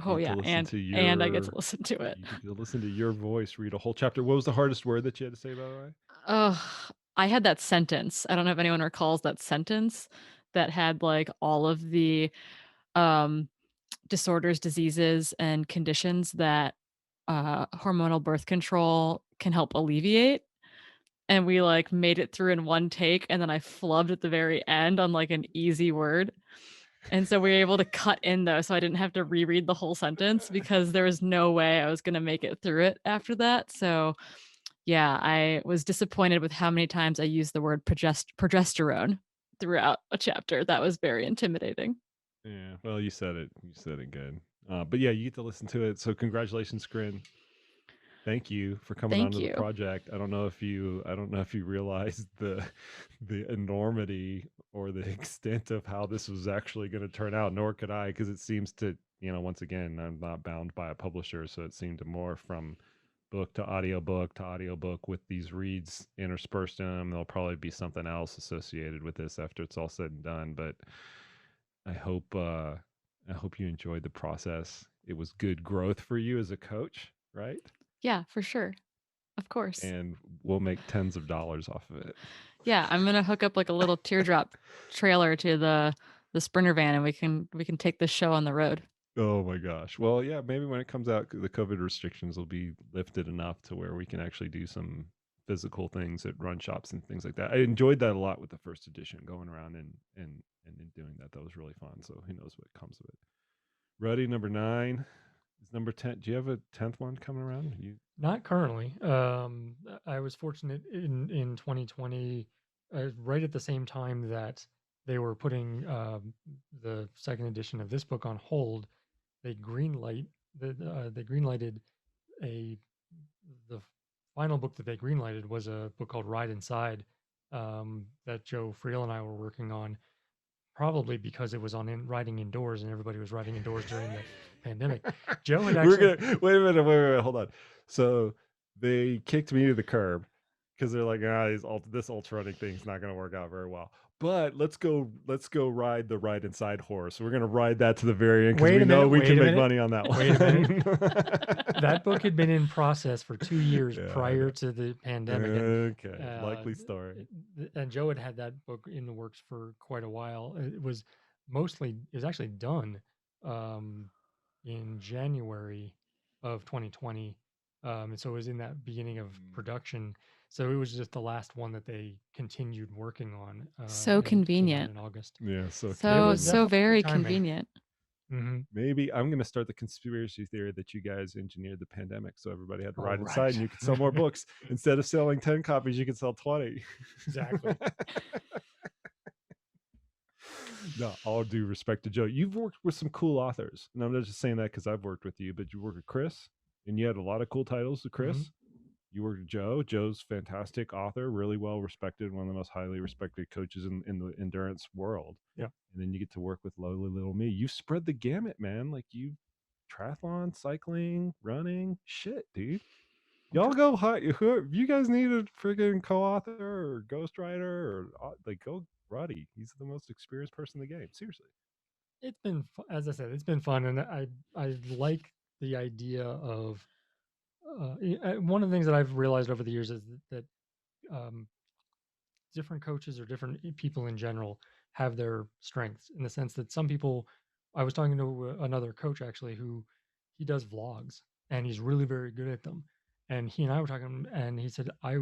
Oh You get yeah, to listen to and I get to listen to it. You get to listen to your voice read a whole chapter. What was the hardest word that you had to say, by the way? I had that sentence. I don't know if anyone recalls that sentence that had all of the um disorders, diseases, and conditions that hormonal birth control can help alleviate. And we made it through in one take, and then I flubbed at the very end on an easy word. And so we were able to cut in though, so I didn't have to reread the whole sentence because there was no way I was going to make it through it after that. So yeah, I was disappointed with how many times I used the word progesterone throughout a chapter. That was very intimidating. Yeah. Well, you said it. You said it good. But yeah, you get to listen to it. So congratulations, Corinne. Thank you for coming Thank onto the you. project. I don't know if you realized the enormity or the extent of how this was actually going to turn out, nor could I, because it seems to, once again, I'm not bound by a publisher, so it seemed to more from book to audiobook with these reads interspersed in them. There'll probably be something else associated with this after it's all said and done, but I hope you enjoyed the process. It was good growth for you as a coach, right? Yeah, for sure. Of course. And we'll make tens of dollars off of it. Yeah, I'm gonna hook up a little teardrop trailer to the Sprinter van, and we can take this show on the road. Oh my gosh. Well, yeah, maybe when it comes out, the COVID restrictions will be lifted enough to where we can actually do some physical things at run shops and things like that. I enjoyed that a lot with the first edition, going around and doing that. That was really fun. So who knows what comes of it. Ready, number 9 is number 10. Do you have a 10th one coming around? Not currently. I was fortunate in 2020, right at the same time that they were putting the second edition of this book on hold. They greenlighted the final book that they greenlighted was a book called Ride Inside that Joe Friel and I were working on. Probably because it was on riding indoors and everybody was riding indoors during the pandemic. Joe had actually wait a minute, hold on. So they kicked me to the curb because they're like, this ultra running thing's not going to work out very well. But let's go ride the Ride Inside horse. We're going to ride that to the very end because we know we can make money on that one. Wait a minute. That book had been in process for 2 years prior to the pandemic. Okay, likely story. And Joe had that book in the works for quite a while. It was actually done in January of 2020. And so it was in that beginning of production. So it was just the last one that they continued working on. So convenient in August. Yeah, so very convenient. Mm-hmm. Maybe I'm going to start the conspiracy theory that you guys engineered the pandemic so everybody had to ride inside and you could sell more books. Instead of selling 10 copies, you could sell 20. Exactly. No, all due respect to Joe. You've worked with some cool authors. And I'm not just saying that because I've worked with you, but you worked with Chris and you had a lot of cool titles with Chris. Mm-hmm. You worked with Joe. Joe's fantastic author, really well respected, one of the most highly respected coaches in the endurance world. Yeah. And then you get to work with lowly little me. You spread the gamut, man. Like you triathlon, cycling, running, shit, dude. Y'all go high. If you guys need a freaking co-author or ghostwriter or go Roddy. He's the most experienced person in the game. Seriously. It's been, as I said, it's been fun. And I like the idea of, one of the things that I've realized over the years is that different coaches or different people in general have their strengths, in the sense that some people, I was talking to another coach actually who he does vlogs and he's really very good at them. And he and I were talking and he said, I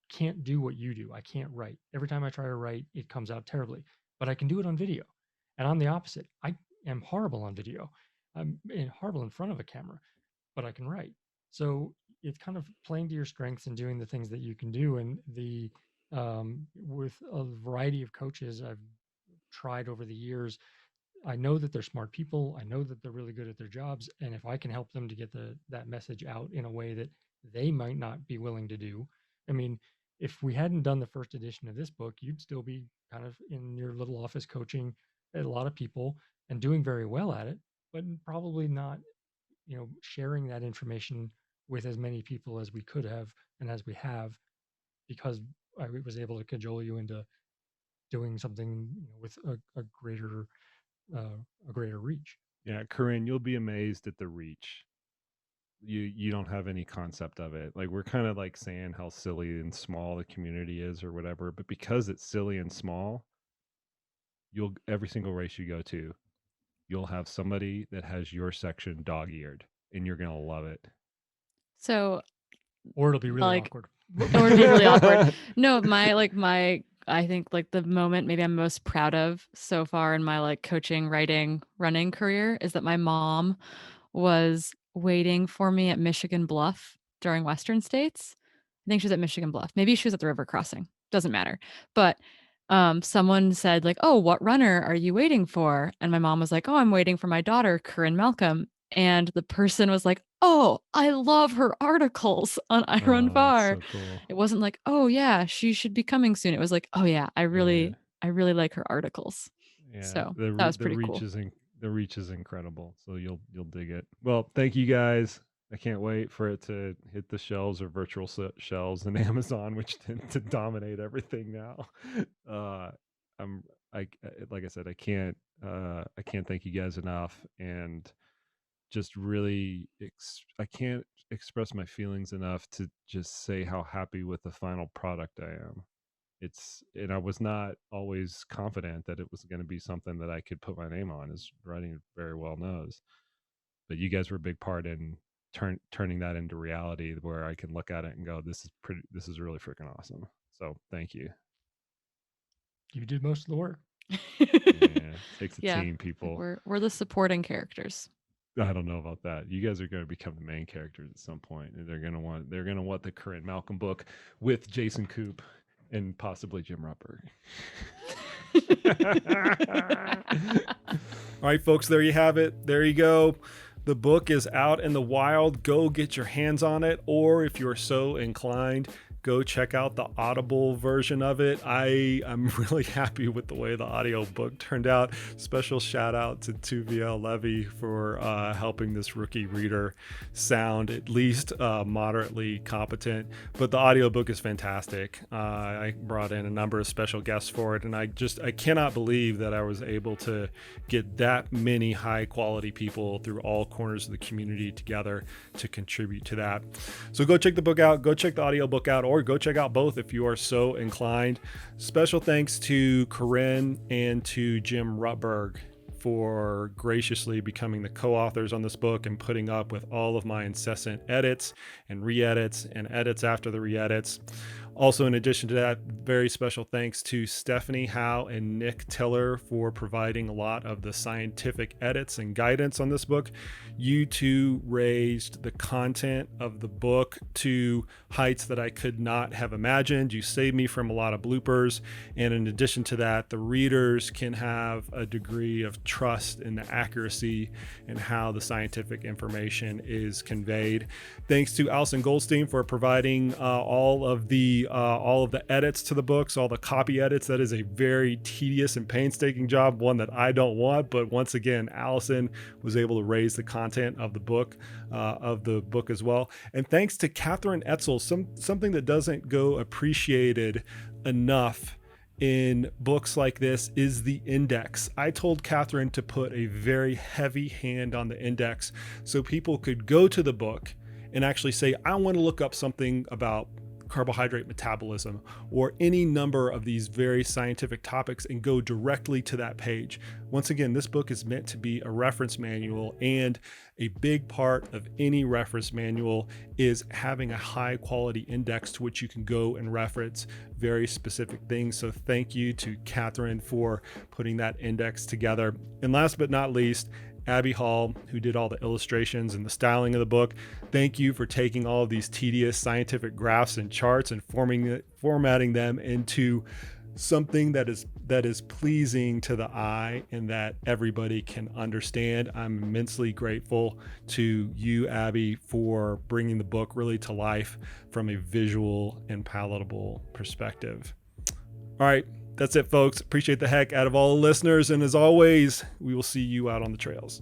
can't do what you do. I can't write. Every time I try to write, it comes out terribly, but I can do it on video. And I'm the opposite. I am horrible on video. I'm horrible in front of a camera, but I can write. So it's kind of playing to your strengths and doing the things that you can do. And the with a variety of coaches I've tried over the years. I know that they're smart people. I know that they're really good at their jobs. And if I can help them to get that message out in a way that they might not be willing to do. I mean, if we hadn't done the first edition of this book, you'd still be kind of in your little office coaching a lot of people and doing very well at it, but probably not, sharing that information with as many people as we could have and as we have, because I was able to cajole you into doing something, with a greater reach. Yeah, Corinne, you'll be amazed at the reach. You don't have any concept of it. Like, we're kind of like saying how silly and small the community is or whatever, but because it's silly and small, you'll every single race you go to, you'll have somebody that has your section dog-eared, and you're gonna love it. So, Or it'll be really like, awkward. or it'd be really awkward. No, I think like the moment maybe I'm most proud of so far in my like coaching, writing, running career is that my mom was waiting for me at Michigan Bluff during Western States. I think she was at Michigan Bluff. Maybe she was at the river crossing. Doesn't matter. But someone said like, "Oh, what runner are you waiting for?" And my mom was like, "Oh, I'm waiting for my daughter, Corinne Malcolm." And the person was like, "Oh, I love her articles on I Oh, Run that's Far." so cool. It wasn't like, "Oh yeah, she should be coming soon." It was like, "Oh yeah, I Yeah. really like her articles." Yeah, So the that was the pretty reach cool. the reach is incredible. So you'll dig it. Well, thank you guys. I can't wait for it to hit the shelves or virtual shelves in Amazon, which tend to dominate everything now. Uh, I'm like I said, I can't thank you guys enough, and just really I can't express my feelings enough to just say how happy with the final product I am. And I was not always confident that it was going to be something that I could put my name on, as writing very well knows. But you guys were a big part in turning that into reality, where I can look at it and go, this is really freaking awesome. So thank you. You did most of the work. Yeah, takes a Yeah, team, people. we're the supporting characters. I don't know about that. You guys are going to become the main characters at some point. They're going to want the Corinne Malcolm book with Jason Koop and possibly Jim Rupper. All right, folks, there you have it. There you go. The book is out in the wild. Go get your hands on it, or if you're so inclined, go check out the Audible version of it. I'm really happy with the way the audiobook turned out. Special shout out to Tuviel Levy for helping this rookie reader sound at least moderately competent. But the audiobook is fantastic. I brought in a number of special guests for it, and I cannot believe that I was able to get that many high quality people through all corners of the community together to contribute to that. So go check the book out, go check the audiobook out, or go check out both if you are so inclined. Special thanks to Corinne and to Jim Rutberg for graciously becoming the co-authors on this book and putting up with all of my incessant edits and re-edits and edits after the re-edits. Also, in addition to that, very special thanks to Stephanie Howe and Nick Tiller for providing a lot of the scientific edits and guidance on this book. You two raised the content of the book to heights that I could not have imagined. You saved me from a lot of bloopers. And in addition to that, the readers can have a degree of trust in the accuracy and how the scientific information is conveyed. Thanks to Alison Goldstein for providing all of the edits to the books, all the copy edits. That is a very tedious and painstaking job, one that I don't want. But once again, Alison was able to raise the content of the book as well. And thanks to Catherine Etzel, something that doesn't go appreciated enough in books like this is the index. I told Catherine to put a very heavy hand on the index so people could go to the book and actually say, I want to look up something about carbohydrate metabolism or any number of these very scientific topics and go directly to that page. Once again, this book is meant to be a reference manual, and a big part of any reference manual is having a high quality index to which you can go and reference very specific things. So thank you to Catherine for putting that index together. And last but not least, Abby Hall, who did all the illustrations and the styling of the book. Thank you for taking all of these tedious scientific graphs and charts and formatting them into something that is pleasing to the eye and that everybody can understand. I'm immensely grateful to you, Abby, for bringing the book really to life from a visual and palatable perspective. All right, that's it, folks. Appreciate the heck out of all the listeners. And as always, we will see you out on the trails.